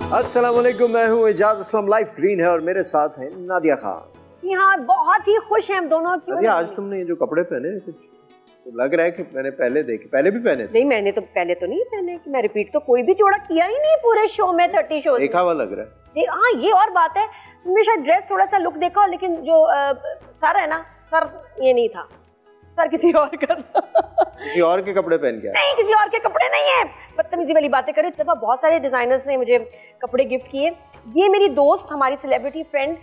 अस्सलाम वालेकुम, मैं हूँ एजाज असलम। लाइफ ग्रीन है और मेरे साथ हैं नादिया खान। यहाँ बहुत ही खुश हैं हम दोनों। नादिया, आज तुमने ये जो कपड़े पहने कुछ तो लग रहा है कि मैंने पहले देखे, पहले भी पहने थे। नहीं, मैंने तो पहले तो नहीं पहने कि मैं रिपीट तो कोई भी जोड़ा किया ही नहीं पूरे शो में, 30 शो देखा हुआ लग रहा है। हाँ, ये और बात है, तुमने शायद ड्रेस थोड़ा सा लुक देखा, लेकिन जो सर है ना, सर ये नहीं था, सर किसी और का किसी और के कपड़े पहन के नहीं, किसी और के कपड़े नहीं है। बदतमीजी वाली बातें करें। इस दफा बहुत सारे डिजाइनर्स ने मुझे कपड़े गिफ्ट किए। ये मेरी दोस्त, हमारी सेलिब्रिटी फ्रेंड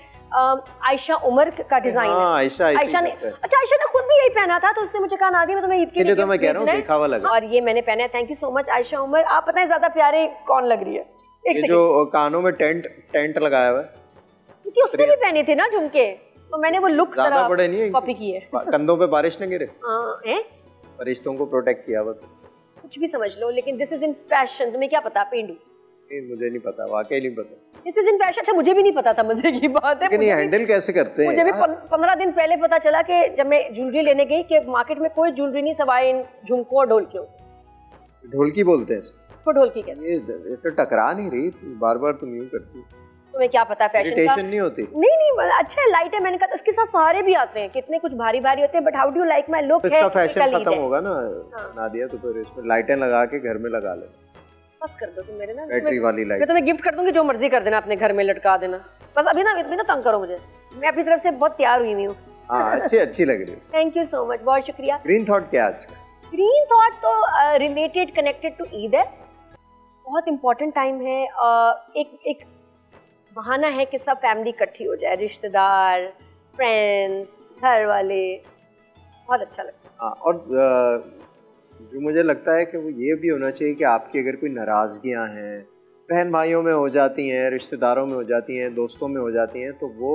आयशा उमर का डिजाइन है। आयशा ने, अच्छा, आयशा ने खुद भी यही पहना था, तो उसने मुझे कहा नादिया मैं तुम्हें ईद के लिए तो मैं कह रहा हूं देखा हुआ लगा। और ये मैंने पहना है। Thank you so much Aisha Umar. आप पता है ज्यादा प्यारे कौन लग रही है? ये जो कानों में टेंट लगाया हुआ है, क्योंकि उसने भी पहने थे ना झुमके, तो मैंने वो लुक ज्यादा बड़े नहीं है, कॉपी की है। कंधों पे बारिश न गिरे, हैं फरिश्तों को प्रोटेक्ट किया हुआ। कुछ भी समझ लो, लेकिन दिस इज इन फैशन। तुम्हें क्या पता पेंडू? नहीं, मुझे नहीं पता, वाकई नहीं पता। This is in fashion. अच्छा, मुझे भी नहीं पता था, मजे की बात है। लेकिन ये हैंडल कैसे करते हैं? मुझे भी 15 दिन पहले पता चला कि जब मैं ज्वेलरी लेने गई कि मार्केट में कोई ज्वेलरी नहीं सिवाय इन झुमकों और ढोलकियों। ढोलकी बोलते हैं इसको, ढोलकी कहते हैं। ये तो टकरा नहीं रही, बार-बार तुम यूं करती हो। तुम्हें क्या पता फैशन का? इरिटेशन नहीं होती? नहीं, अच्छा है, लाइट है। मैंने कहा इसके साथ सहारे भी आते हैं, कितने कुछ भारी भारी होते हैं, but how do you like my look? इसका फैशन खत्म होगा ना नादिया, तो फिर इसमें लाइटें लगा के घर में लगा ले। बस कर दो तुम मेरे ना, बैटरी वाली लाइट। मैं तुम्हें गिफ्ट कर दूंगी, जो मर्जी कर देना, अपने घर में लटका देना। बस अभी ना तंग करो मुझे, मैं अपनी तरफ से बहुत तैयार हुई हूँ। हाँ, अच्छी लग रही है। थैंक यू सो मच, बहुत शुक्रिया। ग्रीन थॉट क्या आज का? ग्रीन थॉट तो रिलेटेड कनेक्टेड टू ईद है। बहुत इंपॉर्टेंट टाइम है। एक बहाना है कि सब फैमिली इकट्ठी हो जाए, रिश्तेदार, फ्रेंड्स, घर वाले। बहुत अच्छा लगता है। हाँ, और जो मुझे लगता है कि वो ये भी होना चाहिए कि आपकी अगर कोई नाराज़गियाँ हैं, बहन भाइयों में हो जाती हैं, रिश्तेदारों में हो जाती हैं, दोस्तों में हो जाती हैं, तो वो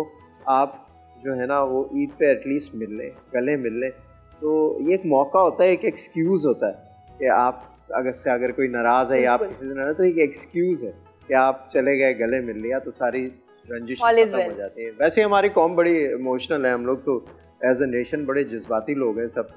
आप जो है ना वो ईद पे एटलीस्ट मिल लें, गले मिल लें। तो ये एक मौका होता है, एक एक्सक्यूज़ होता है कि आप अगर कोई नाराज़ है या आप किसी से नाराज़, तो एक एक्सक्यूज़ है कि आप चले गए, गले मिल लिया, तो सारी रंजिश खत्म हो जाती है। वैसे हमारी कौम बड़ी इमोशनल है, हम लोग तो एज अ नेशन बड़े जज्बाती लोग हैं सब।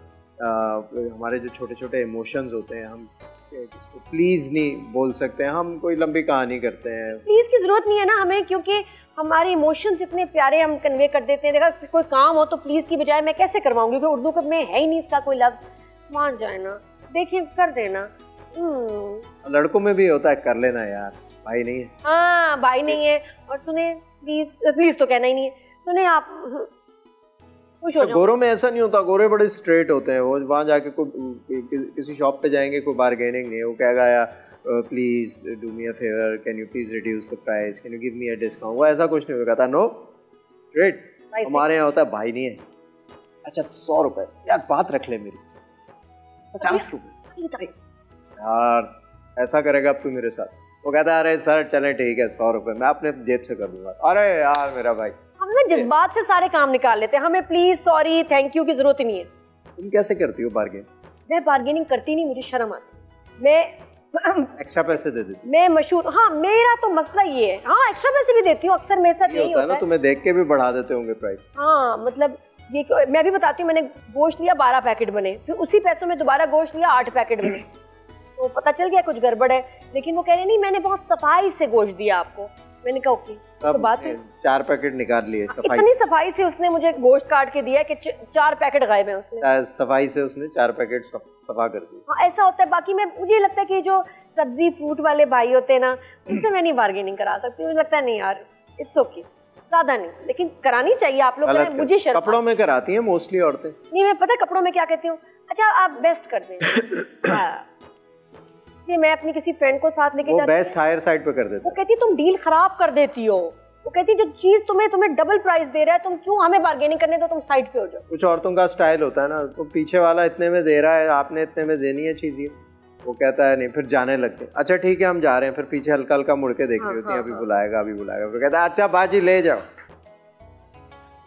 हमारे जो छोटे छोटे इमोशंस होते हैं, हम किसको प्लीज़ नहीं बोल सकते हैं, हम कोई लंबी कहानी करते हैं। प्लीज़ की ज़रूरत नहीं है ना हमें, क्योंकि हमारे इमोशंस इतने प्यारे हम कन्वे कर देते हैं। देखा, कोई काम हो तो प्लीज़ की बजाय मैं कैसे करवाऊंगी, क्योंकि उर्दू में है ही नहीं इसका कोई लफ्ज़। मान जाए ना, देखिए कर देना। लड़कों में भी होता है, कर लेना यार, भाई नहीं है। हाँ, भाई नहीं है। और सुने, प्लीज तो कहना ही नहीं है। सुने आप, खुश हो जाओ। गोरों में ऐसा नहीं होता, गोरे बड़े स्ट्रेट होते हैं। वो वहाँ जाके किसी शॉप पे जाएंगे, कोई बार्गेनिंग नहीं है। वो कहेगा यार please do me a favour, can you please reduce the price, can you give me a discount. वो ऐसा कुछ नहीं होगा, कहता नो स्ट्रेट। हमारे यहाँ होता है भाई नहीं है, अच्छा 100 रुपए यार, बात रख ले मेरी, 50 रुपए यार, ऐसा करेगा अब तू मेरे साथ। वो कहता है अरे सर चले ठीक है, 100 रुपए मैं अपने जेब से कर दूंगा। अरे यार मेरा भाई, हम ना जज्बात से सारे काम निकाल लेते हैं, हमें प्लीज, सॉरी, थैंक यू की जरूरत ही नहीं है। तुम कैसे करती हो बार्गेन? मैं बार्गेनिंग करती नहीं, मुझे शर्म आती। मैं एक्स्ट्रा पैसे दे देती? मैं मशहूर, हाँ, मेरा तो मसला ये है। हाँ, एक्स्ट्रा पैसे भी देती हूँ, अक्सर मेरे साथ यही होता है ना। तुम्हें देख के भी बढ़ा देते होंगे प्राइस। हाँ, मतलब ये मैं भी बताती हूँ, मैंने गोश्त लिया 12 पैकेट बने, फिर उसी पैसों में दोबारा गोश्त लिया 8 पैकेट बने। तो पता चल गया कुछ गड़बड़ है, लेकिन वो कह रहे नहीं मैंने बहुत सफाई से गोश्त दिया आपको। मैंने कहा ओके, तो बात है 4 पैकेट निकाल लिए सफाई। इतनी सफाई से उसने मुझे गोश्त काट के दिया कि 4 पैकेट गायब हैं उसमें। सफाई से उसने 4 पैकेट सफा कर दिए। हाँ, ऐसा होता है। बाकी मैं, मुझे लगता है कि जो सब्जी फ्रूट वाले भाई होते हैं ना, उनसे मैं नहीं बार्गेनिंग करा सकती। मुझे लगता है नहीं यार, इट्स ओके, ज्यादा नहीं, लेकिन करानी चाहिए आप लोग। मुझे शर्म, कपड़ों में कराती हैं मोस्टली औरतें। नहीं, मैं पता है कपड़ों में क्या कहती हूँ, अच्छा आप बेस्ट कर दें। इसलिए मैं अपनी किसी फ्रेंड को साथ लेके जाती हूँ, बेस्ट हायर साइड पे कर देती। वो कहती है तुम डील खराब कर देती हो। वो कहती है जो चीज तुम्हें डबल प्राइस दे रहा है, तुम क्यों हमें बार्गेनिंग करने दो, तुम साइड पे हो जाओ। कुछ औरतों का स्टाइल होता है ना, तो पीछे वाला इतने में दे रहा है, आपने इतने में देनी है चीज, ये वो कहता है नहीं, फिर जाने लगते, अच्छा ठीक है हम जा रहे हैं, फिर पीछे हल्का हल्का मुड़ के देख रही होती है, अभी बुलाएगा अभी बुलाएगा, फिर कहता है अच्छा बाजी ले जाओ।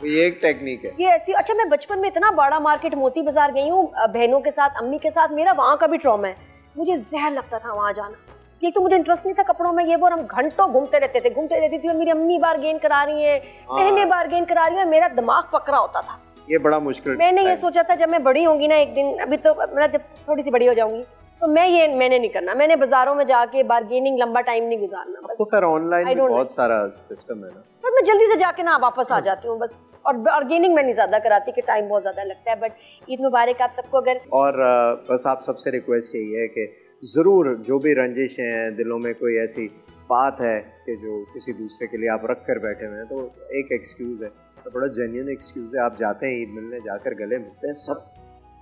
तो ये एक टेक्निक है ये ऐसी। अच्छा, मैं बचपन में इतना बड़ा मार्केट मोती बाजार गई हूँ बहनों के साथ, अम्मी के साथ, मेरा वहाँ का भी ट्रॉमा है। मुझे जहर लगता था वहाँ जाना, क्योंकि मुझे इंटरेस्ट नहीं था कपड़ों में, ये वो, हम घंटों घूमते रहती थी। और मेरी अम्मी बार्गेन करा रही है, बहनें बार्गेन करा रही है, मेरा दिमाग पकड़ा होता था। ये बड़ा मुश्किल। मैंने ये सोचा था जब मैं बड़ी होंगी ना एक दिन, अभी तो मैं जब थोड़ी सी बड़ी हो जाऊंगी, तो मैंने नहीं करना, मैंने बाजारों में जाके बार्गेनिंग लंबा टाइम नहीं गुजारना। बस तो फिर ऑनलाइन भी बहुत सारा सिस्टम है ना, तो मैं जल्दी से जाके ना वापस आ जाती हूँ बस। और बार्गेनिंग मैं नहीं ज्यादा कराती कि टाइम बहुत ज्यादा लगता है। बट ईद मुबारक आप सबको। अगर और बस आप सबसे रिक्वेस्ट यही है कि ज़रूर जो भी रंजिश हैं, दिलों में कोई ऐसी बात है कि जो किसी दूसरे के लिए आप रख कर बैठे हुए हैं, तो एक एक्सक्यूज़ है, तो बड़ा जेन्युइन एक्सक्यूज़ है। आप जाते हैं ईद मिलने, जाकर गले मिलते हैं, सब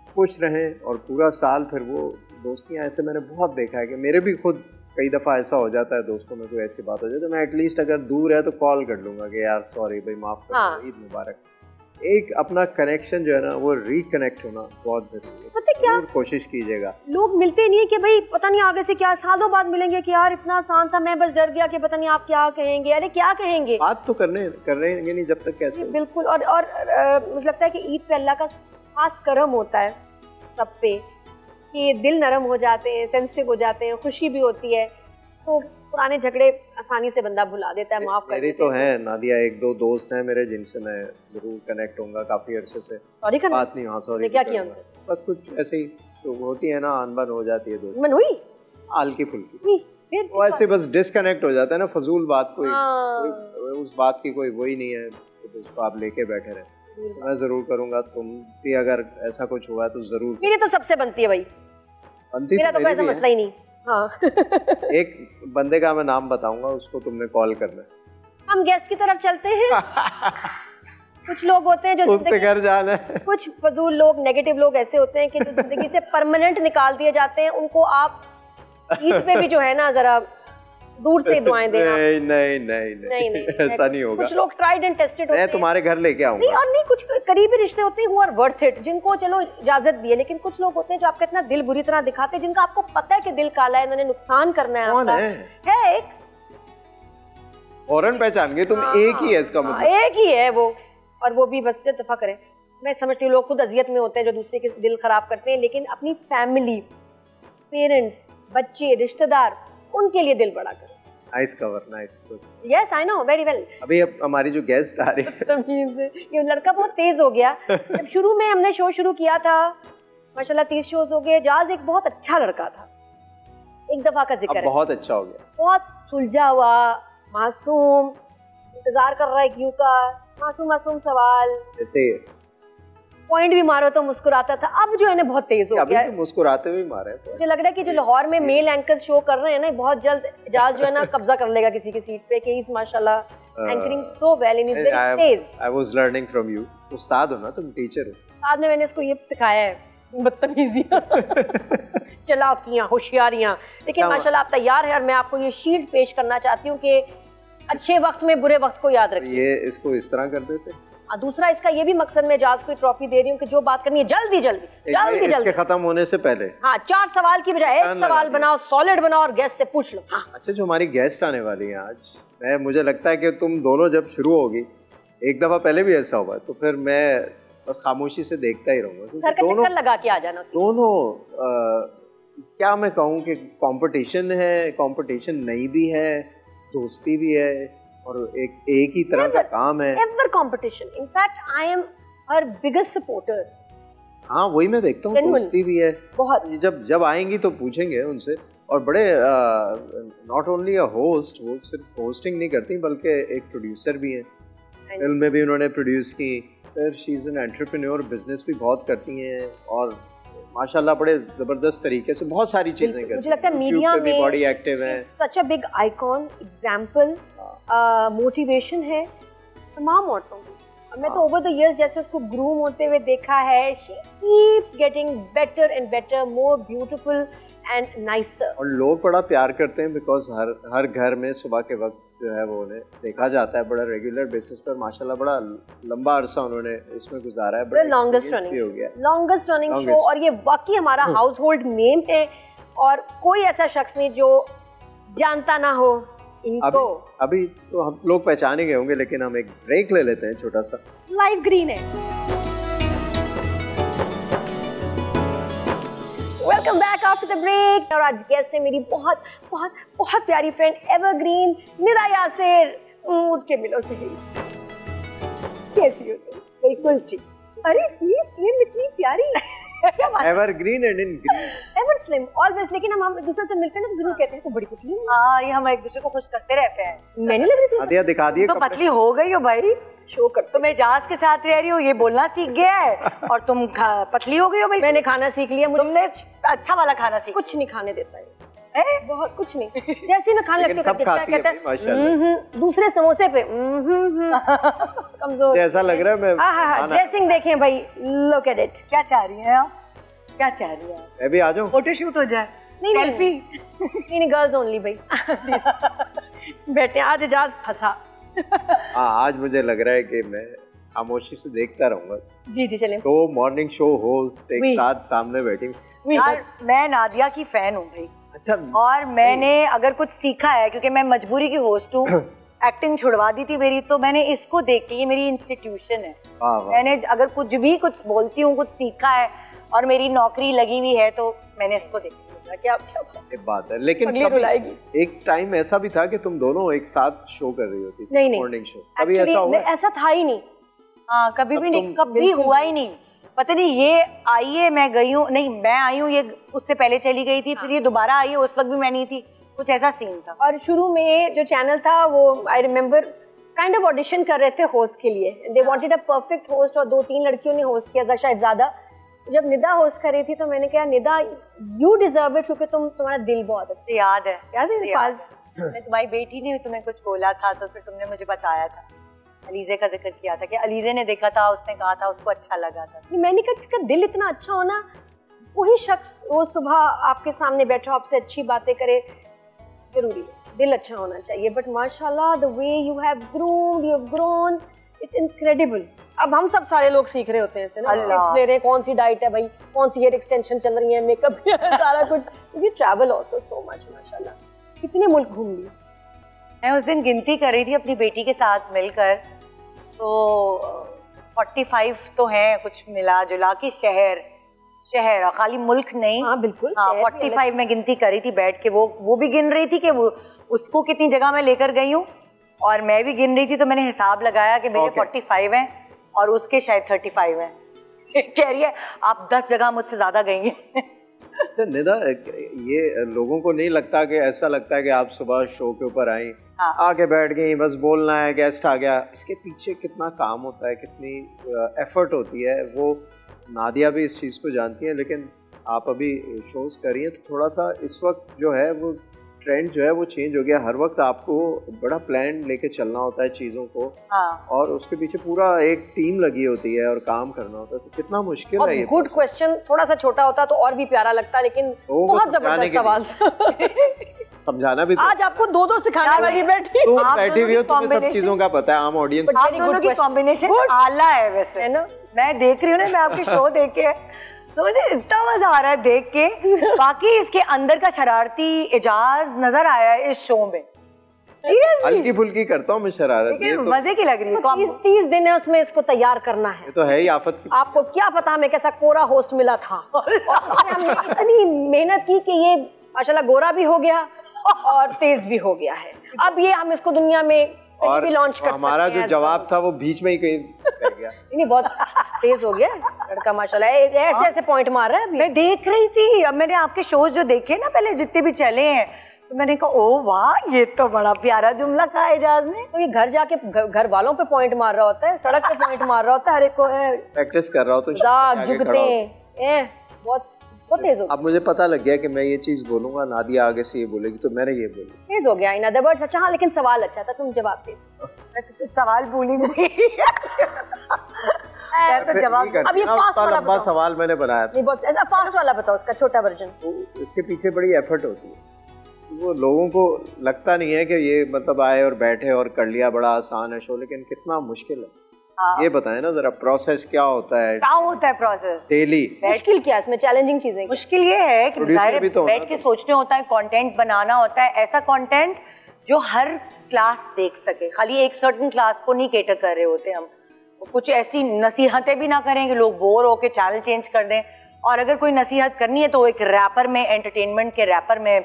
खुश रहें और पूरा साल फिर वो दोस्तियाँ। ऐसे मैंने बहुत देखा है कि मेरे भी खुद कई दफ़ा ऐसा हो जाता है, दोस्तों में कोई ऐसी बात हो जाए तो मैं एटलीस्ट अगर दूर है तो कॉल कर लूँगा कि यार सॉरी भाई, माफ़ कर दो, ईद मुबारक। एक अपना कनेक्शन जो है ना वो रिकनेक्ट होना बहुत जरूरी है। पता क्या, कोशिश कीजिएगा। लोग मिलते नहीं है कि भाई पता नहीं आगे से क्या, सालों बाद मिलेंगे कि यार इतना आसान था, मैं बस डर गया कि पता नहीं आप क्या कहेंगे। अरे क्या कहेंगे, बात तो कर रहे हैं नहीं जब तक कैसे। बिल्कुल। और मुझे लगता है कि ईद पे अल्लाह का खास करम होता है सब पे कि दिल नरम हो जाते हैं, सेंसिटिव हो जाते हैं, खुशी भी होती है, तो पुराने झगड़े आसानी से बंदा भुला देता है, माफ कर देता है। मेरी तो है नादिया, एक दो दोस्त हैं मेरे जिनसे मैं जरूर कनेक्ट होऊंगा काफी अरसे से। सॉरी करना बात नहीं, हाँ सॉरी क्या किया, बस कुछ ऐसे ही तो होती है ना, अनबन हो जाती है दोस्त, मन हुई हल्की फुल्की, वो ऐसे बस डिस्कनेक्ट हो जाता है ना, फजूल बात। कोई उस बात की कोई वही नहीं है तो उसको आप लेके बैठे रहे। मैं जरूर करूंगा, तुम भी अगर ऐसा कुछ हुआ तो जरूर। मेरी तो सबसे बनती है भाई, मेरा तो कोई मसला ही नहीं। हाँ। एक बंदे का मैं नाम बताऊंगा, उसको तुमने कॉल करना। हम गेस्ट की तरफ चलते हैं। कुछ लोग होते हैं जो उसके घर जाना है। कुछ फजूल लोग, नेगेटिव लोग ऐसे होते हैं कि जो जिंदगी से परमानेंट निकाल दिए जाते हैं, उनको आप ईद पे भी जो है ना जरा दूर से दुआएं देना। नहीं, ऐसा नहीं होगा। कुछ लोग ट्राइड एंड टेस्टेड होते हैं। मैं तुम्हारे घर लेके आऊंगा। नहीं, और नहीं, कुछ करीबी रिश्ते होते हैं who are worth it, जिनको चलो इजाजत भी है, लेकिन कुछ लोग होते हैं जो आपका इतना दिल बुरी तरह दिखाते हैं, जिनका आपको पता है कि दिल काला है, इन्होंने नुकसान करना है। कौन है एक फौरन पहचान गए तुम। एक ही है इसका मतलब, एक ही है वो, और वो भी बस दफा करें। मैं समझती हूँ लोग खुद अजियत में होते हैं जो दूसरे के दिल खराब करते हैं, लेकिन अपनी फैमिली, पेरेंट्स, बच्चे, रिश्तेदार, उनके लिए दिल बड़ा करें। Nice cover, nice. Yes, I know very well. अभी अब हमारी जो गेस्ट आ रही है, ये लड़का बहुत तेज हो गया। जब शुरू में हमने शो शुरू किया था, माशाल्लाह 30 शोज हो गए। जाज एक बहुत अच्छा लड़का था, एक दफा का जिक्र है, बहुत अच्छा हो गया, बहुत सुलझा हुआ, मासूम, इंतजार कर रहा है क्यों का, मासूम सवाल, जैसे पॉइंट भी मारो तो मुस्कुराता था। अब जो है ना बहुत तेज हो गया है, मुस्कुराते हुए मारे। मुझे लग रहा है कि जो लाहौर में मेल एंकर शो कर रहे हैं ना, बहुत जल्द जाज जो है ना कब्जा कर लेगा किसी की सीट पे, कि इस माशाल्लाह anchoring so well in is very Tej. I was learning from you. उस्ताद हो ना तुम, टीचर हो। बाद में मैंने इसको ये सिखाया है, बदतमीजियां, चालाकियां, होशियारियां। लेकिन माशाल्लाह आप तैयार है, और मैं आपको ये शील्ड पेश करना चाहती हूँ कि अच्छे वक्त में बुरे वक्त को याद रखिए। ये इसको इस तरह कर देते। दूसरा इसका ये भी मकसद मैं जाज को ट्रॉफी दे रही हूँ कि जो बात करनी है जल्दी इसके खत्म होने से पहले, हाँ, 4 सवाल की बजाय 1 सवाल बनाओ, सॉलिड बनाओ और गेस्ट से पूछ लो। हाँ। अच्छा, जो हमारी गेस्ट आने वाली है आज, मुझे लगता है कि तुम दोनों जब शुरू होगी, एक दफा पहले भी ऐसा हुआ, तो फिर मैं बस खामोशी से देखता ही रहूंगा। दोनों लगा के आ जाना। दोनों क्या मैं कहूँ कि कंपटीशन है, कंपटीशन नहीं भी है, दोस्ती भी है, और एक ही तरह का काम है। Ever competition. In fact, I am her biggest supporter. हाँ, वही मैं देखता हूँ, दोस्ती भी है बहुत। जब आएंगी तो पूछेंगे उनसे। और बड़े नॉट ओनली अ होस्ट, वो सिर्फ होस्टिंग नहीं करती बल्कि एक प्रोड्यूसर भी हैं। फिल्म में भी उन्होंने प्रोड्यूस की, फिर she is an entrepreneur, business भी बहुत करती हैं, और माशाल्लाह बड़े जबरदस्त तरीके से बहुत सारी चीजें करती हैं। मुझे लगता है मीडिया में बड़ी एक्टिव है, such a big icon, example, motivation है तमाम औरतों को। और मैं तो ओवर द इयर्स जैसे उसको ग्रूम होते हुए देखा है, she keeps getting better and better, more beautiful and nicer. और लोग बड़ा प्यार करते हैं बिकॉज हर घर में सुबह के वक्त जो है वो उन्हें देखा जाता है बड़ा रेगुलर बेसिस पर। माशाल्लाह बड़ा लंबा अरसा उन्होंने इसमें गुजारा है, बड़ा लॉन्गेस्ट रनिंग शो, और ये वाकई हमारा हाउस होल्ड नेम है, और कोई ऐसा शख्स नहीं जो जानता ना हो इनको। अभी तो हम लोग पहचाने गए होंगे, लेकिन हम एक ब्रेक ले लेते हैं छोटा सा। लाइव ग्रीन है। Welcome back after the break. और आज गेस्ट है मेरी बहुत बहुत बहुत प्यारी फ्रेंड एवरग्रीन निरा यासिर। उठ के मिलो सही, कैसी हो तुम? बिल्कुल ठीक। अरे प्लीज, ये इतनी प्यारी evergreen and in green, ever slim always. लेकिन हम एक दूसरे से मिलते हैं ना ग्रीन कहते हैं, तो बड़ी पतली है। हाँ, ये हम एक दूसरे को खुश करते रहते हैं। मैं नहीं लग रही थी आदिया दिखा दिए तो पतली हो गई हो भाई, शो कर। तो मैं जहाज के साथ रह रही हूँ, ये बोलना सीख गया है और तुम पतली हो गई हो भाई। मैंने खाना सीख लिया, तुमने अच्छा वाला खाना सीख। कुछ नहीं खाने देता है बहुत कुछ नहीं। जैसे मैं खाने लगती सब खाती है माशाल्लाह। दूसरे समोसे पे कमजोर ऐसा लग रहा है मैं। ड्रेसिंग देखें भाई, लुक एट इट। क्या चाह रही हैं आप, क्या चाह रही हैं? मैं भी आ जाऊं, फोटोशूट हो जाए, सेल्फी। नहीं गर्ल्स ओनली भाई। बैठे आज एजाज फंसा। आज मुझे लग रहा है कि मैं खामोशी से देखता रहूंगा। जी जी चलें। तो मॉर्निंग शो होस्ट एक साथ सामने बैठी। यार मैं नादिया की फैन हूँ भाई। अच्छा, और मैंने अगर कुछ सीखा है, क्योंकि मैं मजबूरी की होस्ट हूँ, एक्टिंग छुड़वा दी थी मेरी, तो मैंने इसको देख के, ये मेरी इंस्टीट्यूशन है, मैंने अगर कुछ भी कुछ बोलती हूँ, कुछ सीखा है और मेरी नौकरी लगी हुई है, तो मैंने इसको देख लिया। क्या बात है। लेकिन एक टाइम ऐसा भी था कि तुम दोनों एक साथ शो कर रही होती नहीं मॉर्निंग शो, कभी ऐसा हुआ? ऐसा था ही नहीं। हाँ, कभी भी नहीं, कभी हुआ ही नहीं। पता नहीं ये आई है, मैं गई हूँ, नहीं मैं आई हूँ, ये उससे पहले चली गई थी, फिर ये दोबारा आई है, उस वक्त भी मैं नहीं थी, कुछ ऐसा सीन था। और शुरू में जो चैनल था वो I remember kind of audition कर रहे थे होस्ट के लिए। They wanted a perfect host और 2-3 लड़कियों ने होस्ट किया था शायद ज्यादा। जब निदा होस्ट कर रही थी तो मैंने कहा निदा यू डिजर्व इट, क्योंकि तुम्हारा दिल बहुत अच्छा। याद है मेरे पास मैं तुम्हारी बेटी ने तुम्हें कुछ बोला था, तो फिर तुमने मुझे बताया था, अलीजे का जिक्र किया था कि अलीजे ने देखा था, उसने कहा था उसको अच्छा लगा था। मैंने कहा जिसका दिल इतना अच्छा हो ना, वही शख्स रोज सुबह आपके सामने बैठा आपसे अच्छी बातें करे। जरूरी है दिल अच्छा होना चाहिए, बट माशाल्लाह the way you have grown it's incredible. अब हम सब सारे लोग सीख रहे होते हैं ऐसे ना, टिप्स ले रहे हैं, कौन सी डाइट है भाई, कौन सी हेयर एक्सटेंशन चल रही है, मेकअप सारा कुछ। जी ट्रैवल आल्सो सो मच माशाल्लाह, कितने मुल्क घूम लिए। मैं उस दिन गिनती कर रही थी अपनी बेटी के साथ मिलकर, तो 45 तो हैं कुछ मिला जुला के शहर, खाली मुल्क नहीं। हाँ बिल्कुल। हाँ 45 में गिनती कर रही थी बैठ के, वो भी गिन रही थी कि वो उसको कितनी जगह मैं लेकर गई हूँ, और मैं भी गिन रही थी, तो मैंने हिसाब लगाया कि मेरे 45 हैं और उसके शायद 35 हैं। कह रही है आप 10 जगह मुझसे ज्यादा गई हैं। अच्छा निदा, ये लोगों को नहीं लगता कि ऐसा लगता है कि आप सुबह शो के ऊपर आई, आके बैठ गई, बस बोलना है, गेस्ट आ गया, इसके पीछे कितना काम होता है, कितनी एफर्ट होती है, वो नादिया भी इस चीज़ को जानती है। लेकिन आप अभी शोज कर रही हैं, तो थोड़ा सा इस वक्त जो है वो ट्रेंड जो है वो चेंज हो गया। हर वक्त आपको बड़ा प्लान लेके चलना होता है चीज़ों को, और उसके पीछे पूरा एक टीम लगी होती है और काम करना होता है, तो कितना मुश्किल है ये। गुड क्वेश्चन, थोड़ा सा छोटा होता तो और भी प्यारा लगता, लेकिन बहुत जबरदस्त सवाल समझाना भी। आज आपको दो सिखाने वाली बैठी हुई हो, तुम्हें सब चीजों का पता है, आम ऑडियंस। आप दोनों की कॉम्बिनेशन आला है वैसे, है ना। मैं देख रही हूँ ना, मैं आपके शो देख के, तो मुझे इतना मजा आ रहा है देख के। बाकी इसके अंदर का शरारती एजाज नजर आया है इस शो में। हल्की फुल्की करता हूँ मैं शरारत, तो मजे की लग रही है। 30 दिन है उसमें, इसको तैयार करना है। ये तो है ही आफत की। आपको क्या पता हमें कैसा कोरा होस्ट मिला था। हमने इतनी मेहनत की कि ये माशाल्लाह गोरा भी हो गया और तेज भी हो गया है। अब ये हम इसको दुनिया में भी लॉन्च कर सकते हैं। हमारा जो जवाब था वो बीच में ही कहीं रह गया। नहीं बहुत तेज हो गया लड़का माशाल्लाह, ऐसे ऐसे पॉइंट मार रहा है। मैं देख रही थी, अब मैंने आपके शोज जो देखे ना पहले, जितने भी चले हैं, तो मैंने कहा ओ वाह, ये तो बड़ा प्यारा जुमला कहा एजाज ने। तो ये घर जाके घर वालों पे पॉइंट मार रहा होता है, सड़क पे पॉइंट मार रहा होता है, हर एक को प्रैक्टिस कर रहा हो तो बहुत तेज हो। अब मुझे पता लग गया कि मैं ये चीज बोलूंगा, नादिया आगे से ये बोलेगी, तो मैंने ये बोली। तेज हो गया इन अदर वर्ड्स। अच्छा हाँ, लेकिन सवाल अच्छा था, तुम जवाब दे। मैं तो सवाल भूल ही गई। तो जवाब अब ये फास्ट वाला लंबा सवाल मैंने बनाया था। नहीं बहुत ऐसा फास्ट वाला बताओ, उसका छोटा वर्जन। तो इसके पीछे बड़ी एफर्ट होती है, वो लोगों को लगता नहीं है कि ये मतलब आए और बैठे और कर लिया, बड़ा आसान है शो, लेकिन कितना मुश्किल है। ये बताएं ना जरा, प्रोसेस क्या होता है? क्या होता है प्रोसेस डेली? मुश्किल क्या है इसमें? चैलेंजिंग चीजें। मुश्किल ये है कि बैठ के सोचने होता है, कंटेंट बनाना होता है, ऐसा कंटेंट जो हर क्लास देख सके। खाली एक सर्टेन क्लास को नहीं केटर कर रहे होते हम, कुछ ऐसी नसीहतें भी ना करें कि लोग बोर होके चैनल चेंज कर दें। और अगर कोई नसीहत करनी है तो एक रैपर में, एंटरटेनमेंट के रैपर में,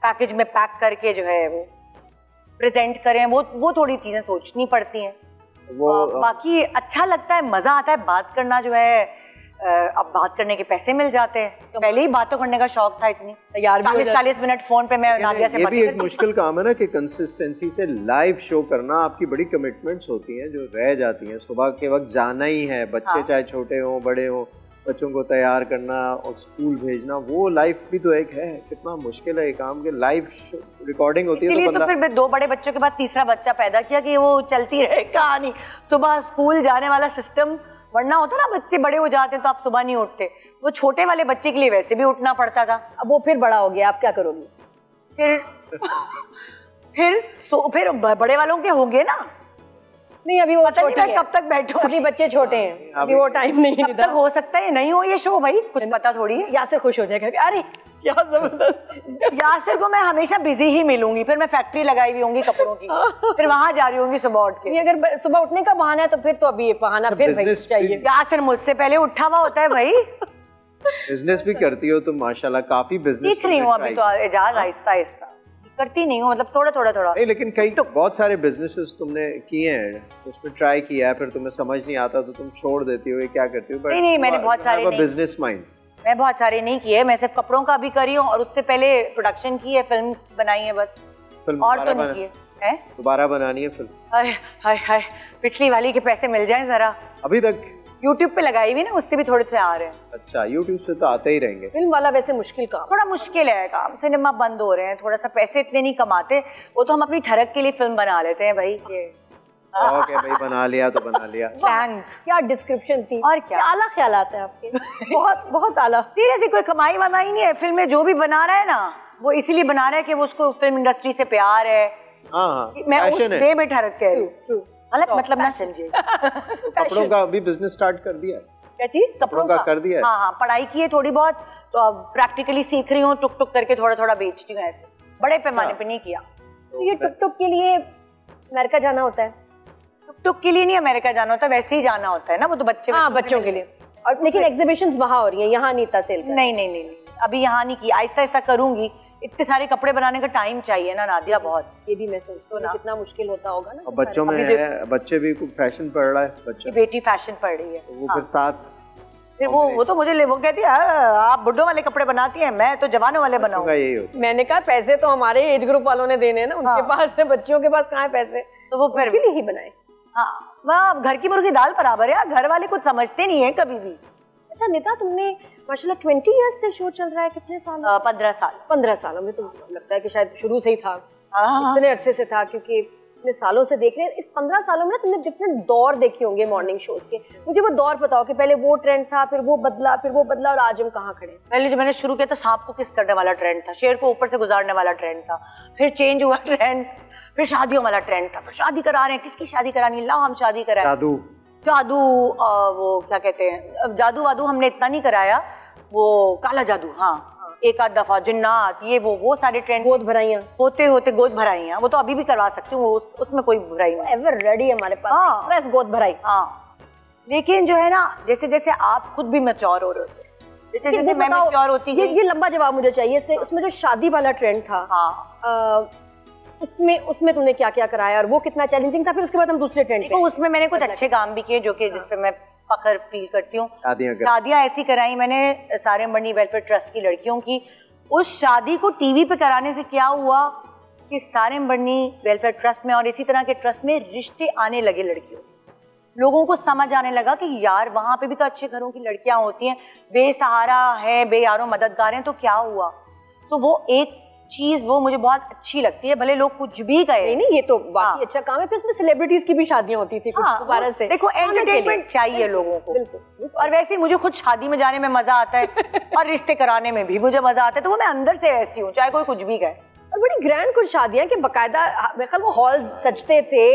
पैकेज में पैक करके जो है वो प्रेजेंट करें। वो थोड़ी चीजें सोचनी पड़ती हैं। वो बाकी अच्छा लगता है, मजा आता है बात करना जो है अब बात करने के पैसे मिल जाते हैं, तो पहले ही बातों करने का शौक था, इतनी यार 40 मिनट फोन पे मैं नादिया से ये भी एक मुश्किल काम है ना कि कंसिस्टेंसी से लाइव शो करना, आपकी बड़ी कमिटमेंट्स होती हैं जो रह जाती हैं। सुबह के वक्त जाना ही है, बच्चे चाहे छोटे हों बड़े हों, बच्चों को तैयार करना और स्कूल भेजना, वो लाइफ भी तो एक है। कितना मुश्किल है ये काम के लाइव रिकॉर्डिंग होती है। तो फिर 2 बड़े बच्चों के बाद तीसरा बच्चा पैदा किया कि वो चलती रहे कहानी, सुबह स्कूल जाने वाला सिस्टम। वरना होता ना बच्चे बड़े हो जाते तो आप सुबह नहीं उठते, वो छोटे वाले बच्चे के लिए वैसे भी उठना पड़ता था। अब वो फिर बड़ा हो गया, आप क्या करोगी? फिर बड़े वालों के होंगे ना। नहीं अभी वो छोटे हैं, कब तक बैठो, अभी बच्चे छोटे हैं, अभी वो टाइम नहीं है। तक हो सकता है नहीं हो ये शो, भाई कुछ पता थोड़ी है। यासिर खुश हो जाएगा, अरे क्या जबरदस्त। यासिर को मैं हमेशा बिजी ही मिलूंगी, फिर मैं फैक्ट्री लगाई हुई होंगी कपड़ों की, फिर वहां जा रही होंगी सुबह उठ के। अगर सुबह उठने का बहाना है तो फिर तो अभी ये बहाना फिर चाहिए। यासिर मुझसे पहले उठा हुआ होता है भाई। बिजनेस भी करती हो तुम माशाल्लाह, काफी बिजनेस सीख रही हूँ अभी तो, एजाज आहिस्ता आहिस्ता करती नहीं हूँ, मतलब थोड़ा नहीं, लेकिन कई बहुत सारे बिजनेसेस तुमने किए हैं, उसमें ट्राई किया है, फिर तुम्हें समझ नहीं आता तो तुम छोड़ देती हो, ये क्या करती हो? नहीं मैंने बहुत सारे बिजनेस माइंड, मैं बहुत सारे नहीं किए, मैं सिर्फ कपड़ों का भी करी हूँ और उससे पहले प्रोडक्शन की है, फिल्म बनाई है बस, फिल्म और तो नहीं किए। दोबारा बनानी है फिल्म? हाय हाय हाय, पिछली वाली के पैसे मिल जाएं जरा। अभी तक YouTube पे लगाई हुई ना, उससे भी थोड़े से आ रहे हैं। अच्छा, YouTube से तो आते ही रहेंगे। फिल्म वाला वैसे मुश्किल काम, थोड़ा मुश्किल है काम, सिनेमा बंद हो रहे हैं, थोड़ा सा पैसे इतने नहीं कमाते, वो तो हम अपनी ठरक के लिए फिल्म बना लेते हैं भाई। ओके भाई, बना लिया तो बना लिया। क्या डिस्क्रिप्शन थी, और क्या आला ख्यालात है आपके। बहुत आला। सीरियसली कोई कमाई वमाई नहीं है फिल्म में, जो भी बना रहा है ना वो इसीलिए बना रहा है कि वो उसको फिल्म इंडस्ट्री से प्यार है। मैं उस वे में ठरक कह रही हूँ, गलत मतलब ना समझिए। कपड़ों का भी बिजनेस स्टार्ट कर दिया? क्या चीज? कपड़ों का कर दिया? हाँ, पढ़ाई की है थोड़ी बहुत, तो अब प्रैक्टिकली सीख रही हूँ, टुक टुक करके थोड़ा बेचती हूँ, ऐसे बड़े पैमाने पे नहीं किया। तो ये टुक टुक के लिए अमेरिका जाना होता है? टुक टुक के लिए नहीं अमेरिका जाना होता, वैसे ही जाना होता है ना, वो तो बच्चों के लिए। और लेकिन एग्जीबिशंस वहाँ हो रही हैं, यहाँ नहीं था सेल? नहीं, अभी यहाँ नहीं की, आहिस्ता आहिस्ता करूंगी। इतने सारे कपड़े बनाने का टाइम चाहिए ना नादिया, बहुत। ये भी मैं सोचती हूँ कितना मुश्किल होता होगा ना। और बच्चों में है, बच्चे भी कुछ फैशन पढ़ रहा है, बच्चा बेटी फैशन पढ़ रही है, वो फिर साथ, फिर वो तो मुझे वो कहती है आप बुड्ढों वाले कपड़े बनाती हैं, मैं तो जवानों वाले बनाऊंगा। यही होता। मैंने कहा पैसे तो हमारे एज ग्रुप वालों ने देने हैं ना, उनके पास है, बच्चियों के पास कहाँ है पैसे, तो वो फिर भी नहीं बनाए। हाँ, वह घर की मुर्गी दाल बराबर है, घर वाले कुछ समझते नहीं है कभी भी। अच्छा निता, तुमने माशाल्लाह 20 इयर्स से शो चल रहा है, कितने साल? 15 साल। 15 साल, हमें तो लगता है कि शायद शुरू से ही था, इतने अरसे से था, क्योंकि इतने सालों से देख रहे हैं। इस 15 सालों में तुमने डिफरेंट दौर देखे होंगे मॉर्निंग शोज के, मुझे वो दौर बताओ कि पहले वो ट्रेंड था, फिर वो बदला, और आज हम कहाँ खड़े? पहले जब मैंने शुरू किया तो सांप को किस करने वाला ट्रेंड था, शेर को ऊपर से गुजारने वाला ट्रेंड था, फिर चेंज हुआ ट्रेंड, फिर शादियों वाला ट्रेंड था, फिर शादी करा रहे हैं, किसकी शादी करानी, लाओ हम शादी कराएं। जादू वो क्या कहते हैं, जादू वादू हमने इतना नहीं कराया, वो काला जादू, हाँ, एक आध दफा जिन्नात, ये वो सारे ट्रेंड, गोद भराइयाँ होते गोद भराइयाँ, वो तो अभी भी करवा सकती हूँ, उसमें कोई बुराई नहीं, एवर रेडी हमारे पास। हाँ, बस गोद भराई। हाँ, लेकिन जो है ना, जैसे जैसे आप खुद भी मैच्योर हो रहे होते, जैसे जैसे मैं मैच्योर होती है। ये लंबा जवाब मुझे चाहिए। उसमें जो शादी वाला ट्रेंड था, हाँ, उसमें तुमने क्या क्या कराया और वो कितना चैलेंजिंग था? फिर उसके बाद हम दूसरे ट्रेंड पे। उसमें मैंने कुछ अच्छे काम भी किए, जो कि जिससे मैं फख्र फील करती हूँ। शादियाँ ऐसी कराई मैंने सारे मनी वेलफेयर ट्रस्ट की लड़कियों की। उस शादी को टीवी पे कराने से क्या हुआ कि सारे मनी वेलफेयर ट्रस्ट में और इसी तरह के ट्रस्ट में रिश्ते आने लगे लड़कियों, लोगों को समझ आने लगा कि यार वहाँ पे भी तो अच्छे घरों की लड़कियां होती हैं, बेसहारा है, बेयारों मददगार हैं, तो क्या हुआ। तो वो एक चीज वो मुझे बहुत अच्छी लगती है, भले लोग कुछ भी कहे। नहीं, ये तो बाकी अच्छा काम है। फिर उसमें सेलिब्रिटीज की भी शादियां होती थी कुछ दोबारा से। देखो, एंटरटेनमेंट चाहिए लोगों को। बिल्कुल। और वैसे ही मुझे खुद शादी में जाने में मजा आता है और रिश्ते कराने में भी मुझे मजा आता है, तो वो मैं अंदर से ऐसी हूँ, चाहे कोई कुछ भी कहे। और बड़ी ग्रैंड कुछ शादियां कि बाकायदा वो हॉल्स सजते थे,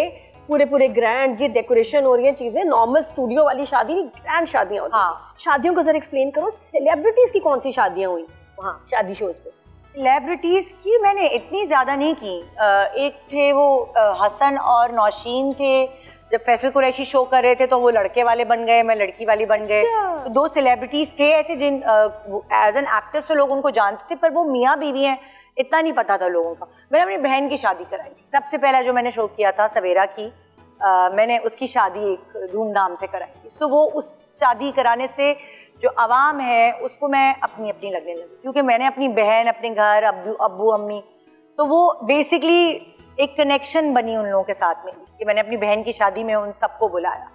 पूरे ग्रैंड, जी डेकोरेशन हो रही है, चीजें नॉर्मल स्टूडियो वाली शादी नहीं, ग्रैंड शादियां होती। हाँ, शादियों को जरा एक्सप्लेन करो। सेलिब्रिटीज की कौन सी शादियां हुई वहाँ शादी शोज पे? सेलिब्रिटीज की मैंने इतनी ज्यादा नहीं की। एक थे वो हसन और नौशीन थे, जब फैसल कुरैशी शो कर रहे थे तो वो लड़के वाले बन गए, मैं लड़की वाली बन गए। तो 2 सेलिब्रिटीज थे ऐसे जिन एज एन एक्ट्रेस तो लोग उनको जानते थे, पर वो मियाँ बीवी हैं इतना नहीं पता था लोगों का। मैंने अपनी बहन की शादी कराई, सबसे पहला जो मैंने शो किया था सवेरा की, मैंने उसकी शादी एक धूमधाम से कराई थी। तो वो उस शादी कराने से जो आवाम है उसको मैं अपनी अपनी लगने लगी, क्योंकि मैंने अपनी बहन, अपने घर, अब्बू अम्मी, तो वो बेसिकली एक कनेक्शन बनी उन लोगों के साथ में कि मैंने अपनी बहन की शादी में उन सबको बुलाया।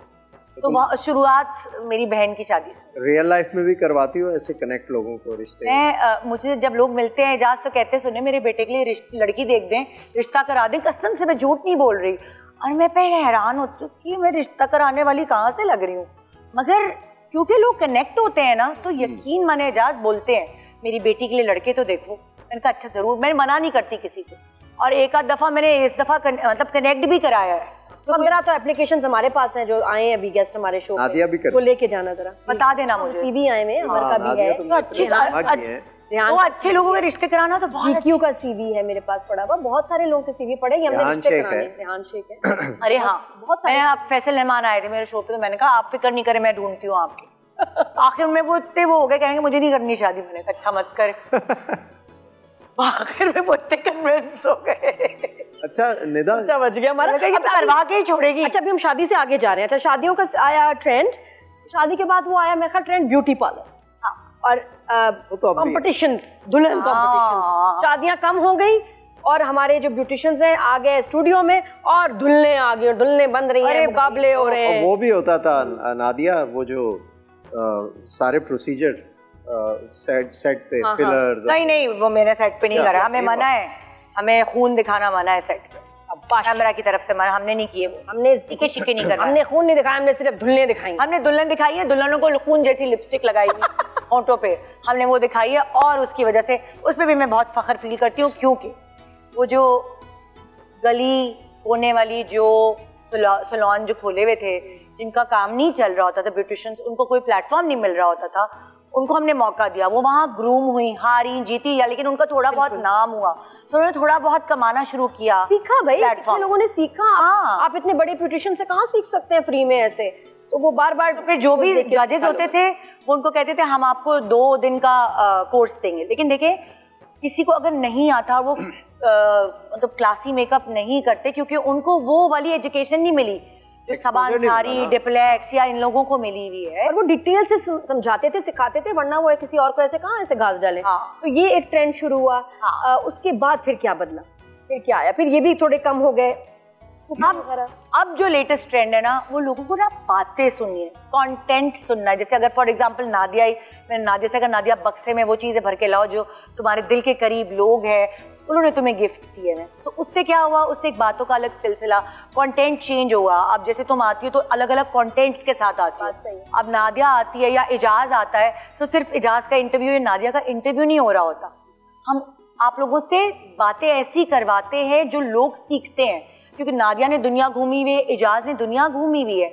तो शुरुआत मेरी बहन की शादी से। रियल लाइफ में भी करवाती हो ऐसे कनेक्ट लोगों को रिश्ते? मुझे जब लोग मिलते हैं एजाज तो कहते हैं सुने मेरे बेटे के लिए लड़की देख दें, रिश्ता करा दें। कसम से मैं झूठ नहीं बोल रही। और मैं पहले हैरान होती हूँ कि मैं रिश्ता कराने वाली कहाँ से लग रही हूँ, मगर क्योंकि लोग कनेक्ट होते हैं ना तो यकीन माने एजाज बोलते हैं मेरी बेटी के लिए लड़के तो देखो। मैंने कहा अच्छा जरूर, मैं मना नहीं करती किसी को। और एक आध दफा मैंने इस दफा मतलब कनेक्ट भी कराया है। 15 तो एप्लीकेशंस हमारे पास हैं जो आए हैं अभी गेस्ट हमारे शो पे, वो लेके जाना जरा, बता देना मुझे। सीवी आए में हमारे का भी है, तो अच्छे लोगों के रिश्ते कराना तो बहुत क्यों का सीवी है मेरे पास पड़ा हुआ, बहुत सारे लोगों के सीवी पड़े हैं, हमने रिश्ते कराने। रेहान शेख है। अरे हाँ, बहुत सारे। आप फैसल रहमान आए थे मेरे शो पे, तो मैंने कहा आप फिक्र नहीं करें, मैं ढूंढती हूँ आपकी। आखिर में वो इतने वो हो गए, कहेंगे मुझे नहीं करनी शादी। मैंने कहा अच्छा मत कर। आखिर में वो इतने कन्विंस हो गए। अच्छा निदा, अच्छा बच गया हमारा, करवा के ही छोड़ेगी। अच्छा अभी हम शादी से आगे जा रहे हैं। अच्छा शादियों का आया ट्रेंड, शादी के बाद वो आया मेरा ट्रेंड ब्यूटी पार्लर और कॉम्पिटिशंस, दुल्हन कॉम्पिटिशंस। शादियां कम हो गई और हमारे जो ब्यूटिशियंस हैं आ गए स्टूडियो में और दुल्हने आ गई, दुल्हने बन रही हैं, मुकाबले हो रहे हैं। वो भी होता था नादिया, वो जो सारे प्रोसीजर सेट पे फिलर्स। नहीं वो मेरे सेट पे नहीं करा, हमें मना है, हमें खून दिखाना मना है सेट पे, कैमरा की तरफ से मना, हमने नहीं किए वो, हमने टिके शिके नहीं करना। हमने खून नहीं दिखाया, हमने सिर्फ दुल्हने दिखाई। हमने दुल्हन दिखाई है, दुल्हनों को खून जैसी लिपस्टिक लगाई होंठों पे, हमने वो दिखाई है। और उसकी वजह से उस पर भी मैं बहुत फख्र फील करती हूँ, क्योंकि वो जो गली कोने वाली जो सैलून जो खोले हुए थे, जिनका काम नहीं चल रहा होता था, ब्यूटिशियंस, उनको कोई प्लेटफॉर्म नहीं मिल रहा होता था, उनको हमने मौका दिया। वो वहाँ ग्रूम हुई, हारी जीती, या लेकिन उनका थोड़ा बहुत नाम हुआ, तो उन्होंने थोड़ा बहुत कमाना शुरू किया, सीखा भाई, कितने लोगों ने सीखा। आप इतने बड़े ब्यूटिशियन से कहाँ सीख सकते हैं फ्री में ऐसे? तो वो बार बार फिर जो भी जजेस होते थे वो उनको कहते थे हम आपको 2 दिन का कोर्स देंगे। लेकिन देखें, किसी को अगर नहीं आता, वो मतलब क्लासी मेकअप नहीं करते, क्योंकि उनको वो वाली एजुकेशन नहीं मिली जो सबान सारी, डिप्लेक्स या इन लोगों को मिली हुई है। और वो डिटेल से समझाते थे, सिखाते थे, वरना वो किसी और को ऐसे कहाँ ऐसे घास डाले। तो ये एक ट्रेंड शुरू हुआ। उसके बाद फिर क्या बदला, फिर क्या आया? फिर ये भी थोड़े कम हो गए। अब जो लेटेस्ट ट्रेंड है ना, वो लोगों को ना बातें सुननी है, कंटेंट सुनना है। जैसे अगर फॉर एग्जांपल नादिया ही, मैंने नादिया से कहा नादिया बक्से में वो चीजें भर के लाओ जो तुम्हारे दिल के करीब लोग हैं, उन्होंने तुम्हें गिफ्ट दिए हैं। तो उससे क्या हुआ, उससे एक बातों का अलग सिलसिला, कंटेंट चेंज हुआ। अब जैसे तुम आती हो तो अलग अलग कंटेंट्स के साथ आती हो। अब नादिया आती है या इजाज आता है तो सिर्फ इजाज का इंटरव्यू या नादिया का इंटरव्यू नहीं हो रहा होता, हम आप लोगों से बातें ऐसी करवाते हैं जो लोग सीखते हैं, क्योंकि नादिया ने दुनिया घूमी हुई है, इजाज ने दुनिया घूमी हुई है,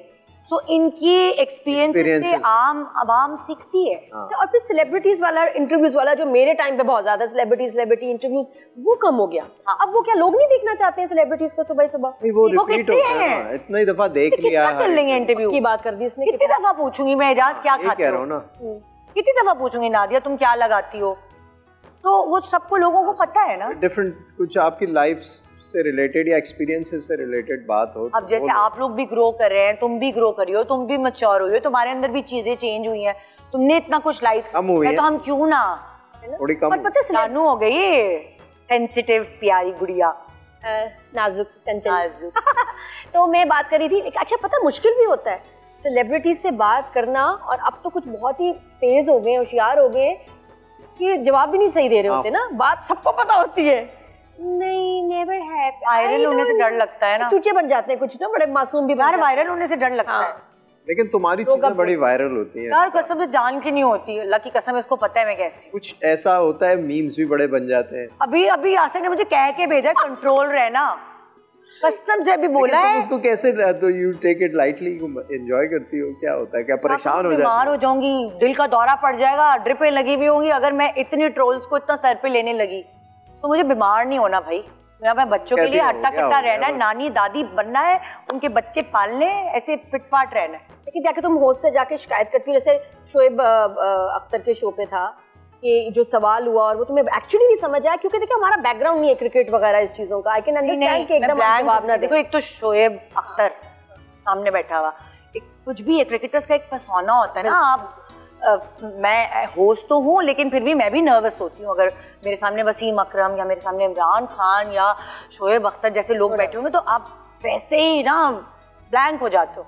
तो इनकी एक्सपीरियंस से आवाम सीखती है। और फिर सेलिब्रिटीज वाला इंटरव्यूज वाला जो मेरे टाइम पे बहुत ज्यादा सेलिब्रिटी इंटरव्यूज वो कम हो गया। अब वो क्या लोग नहीं देखना चाहते हैं सेलिब्रिटीज को सुबह सुबह? वो रिपीट होता है ना, इतना ही दफा देख लिया कर लेंगे इंटरव्यू की बात कर दी इसने। कितनी दफा पूछूंगी मैं इजाज क्या खाती हो, कितनी दफा पूछूंगी नादिया तुम क्या लगाती हो, तो वो सबको लोगों को पता है ना। डिफरेंट कुछ आपकी लाइफ से रिलेटेड या एक्सपीरियंसेस से रिलेटेड बात हो। अब जैसे आप लोग भी ग्रो कर रहे हैं, तुम भी ग्रो करी हो, तुम भी मैच्योर हुई हो, तुम्हारे अंदर भी चीजें चेंज हुई हैं, तुमने इतना कुछ लाइफ है, तो हम क्यों ना थोड़ी कम। पर पता सानू हो गई सेंसिटिव प्यारी गुड़िया, नाजुक चंचल। तो मैं बात कर रही थी, अच्छा पता मुश्किल भी होता है सेलिब्रिटीज से बात करना, और अब तो कुछ बहुत ही तेज हो गए, होशियार हो गए कि जवाब भी नहीं सही दे रहे होते ना, बात सबको पता होती है। नहीं, नेवर हैव। वायरल होने से डर लगता है ना, चूचे बन जाते हैं कुछ ना, बड़े मासूम भी। यार वायरल होने से डर लगता है, लेकिन तुम्हारी चीजें बड़ी वायरल होती हैं यार, कसम से जान की नहीं होती, अल्लाह की कसम, इसको पता है मैं कैसी। कुछ ऐसा होता है, मीम्स भी बड़े बन जाते हैं। अभी आसिफ ने मुझे कह के भेजा कंट्रोल रहना, कसम से अभी बोला है। तुम इसको कैसे, तो you take it lightly, enjoy करती हो? क्या होता है, क्या परेशान हो जाती? बीमार हो जाऊंगी, दिल का दौरा पड़ जाएगा, ड्रिपें लगी हुई होंगी, अगर मैं इतनी ट्रोल्स को इतना सर पे लेने लगी तो मुझे बीमार नहीं होना भाई। मैं बच्चों के लिए हट्टा कट्टा रहना है, नानी दादी बनना है, उनके बच्चे पालने, ऐसे फिटफाट रहना है। लेकिन जाके तुम होस्ट से जाके शिकायत करती हो, जैसे शोएब अख्तर के शो पे था कि जो सवाल हुआ और वो तुम्हें एक्चुअली नहीं समझ आया, क्योंकि देखिए हमारा बैकग्राउंड नहीं है क्रिकेट वगैरह इस चीजों का। आई कैन अंडरस्टैंड कि एकदम जवाब ना देखो, एक तो शोएब अख्तर सामने बैठा हुआ, एक कुछ भी है, क्रिकेटर्स का एक पर्सोना होता है ना, आप मैं होस्ट तो हूँ लेकिन फिर भी मैं भी नर्वस होती हूँ। अगर मेरे सामने वसीम अकरम या मेरे सामने इमरान खान या शोएब अख्तर जैसे लोग बैठे होंगे तो आप वैसे ही ना ब्लैंक हो जाते हो।